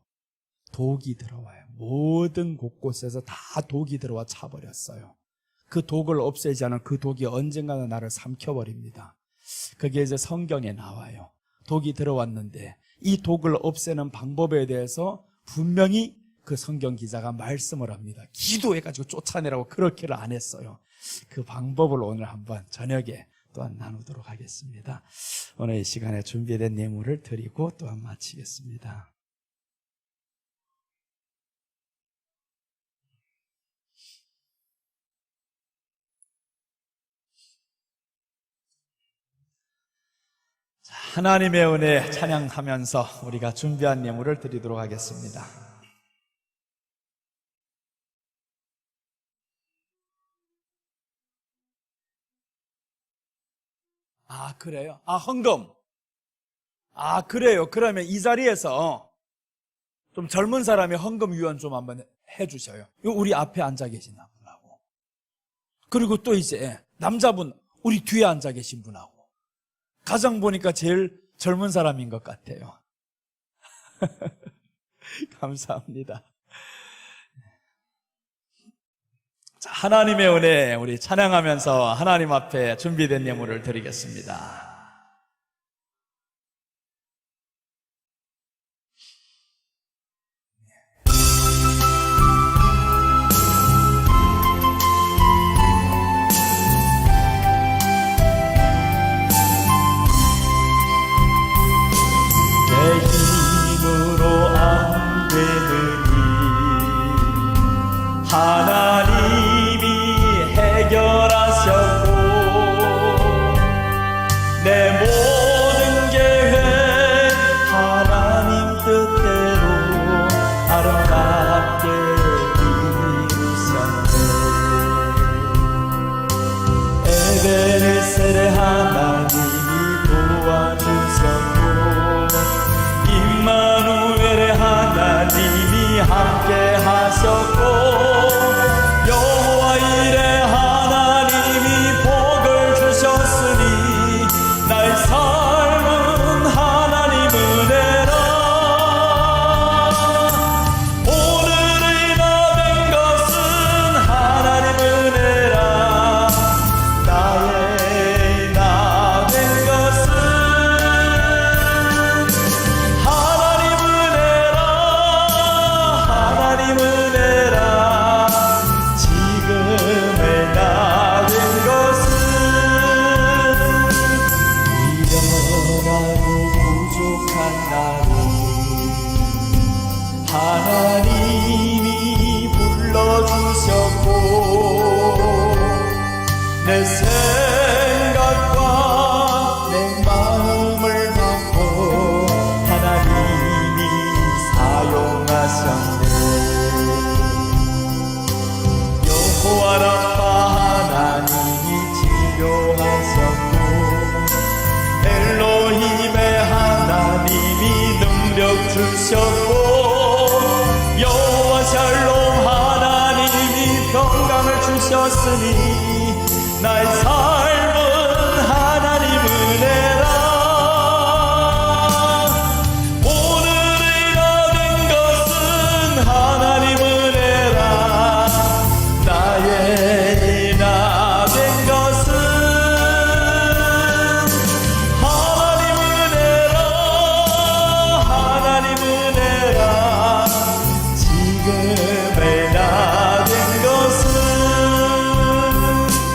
독이 들어와요. 모든 곳곳에서 다 독이 들어와 차버렸어요. 그 독을 없애지 않은 그 독이 언젠가는 나를 삼켜버립니다. 그게 이제 성경에 나와요. 독이 들어왔는데 이 독을 없애는 방법에 대해서 분명히 그 성경 기자가 말씀을 합니다. 기도해가지고 쫓아내라고 그렇게를 안 했어요. 그 방법을 오늘 한번 저녁에 또한 나누도록 하겠습니다. 오늘 이 시간에 준비된 예물을 드리고 또한 마치겠습니다. 하나님의 은혜 찬양하면서 우리가 준비한 예물을 드리도록 하겠습니다. 아, 그래요? 아, 헌금. 아, 그래요. 그러면 이 자리에서 좀 젊은 사람이 헌금 위원 좀 한번 해주셔요. 우리 앞에 앉아 계신 분하고. 그리고 또 이제 남자분, 우리 뒤에 앉아 계신 분하고. 가장 보니까 제일 젊은 사람인 것 같아요. 감사합니다. 자, 하나님의 은혜 우리 찬양하면서 하나님 앞에 준비된 예물을 드리겠습니다. 하나님이 해결하셨고 내 모든 계획 하나님 뜻대로 아름답게 이루셨네. 에베네셀의 하나님이 도와주셨고 임마누엘의 하나님이 함께 하셨고 여호와 일의 하나님이 복을 주셨으니 나의 삶은 하나님 은혜라. 오늘의 나 된 것은 하나님 은혜라. 나의 나 된 것은 하나님 은혜라. 하나님 은혜라. 지금의 나 된 것은 미련하고 부족한 나를 하나님이 불러주셨고 내 생각과 내 마음을 받고 하나님이 사용하셨네. 여호와 라파 하나님이 치료하셨고 엘로힘의 하나님이 능력 주셨고 여호와 샬롬 하나님이 평강을 주셨으니 나의 삶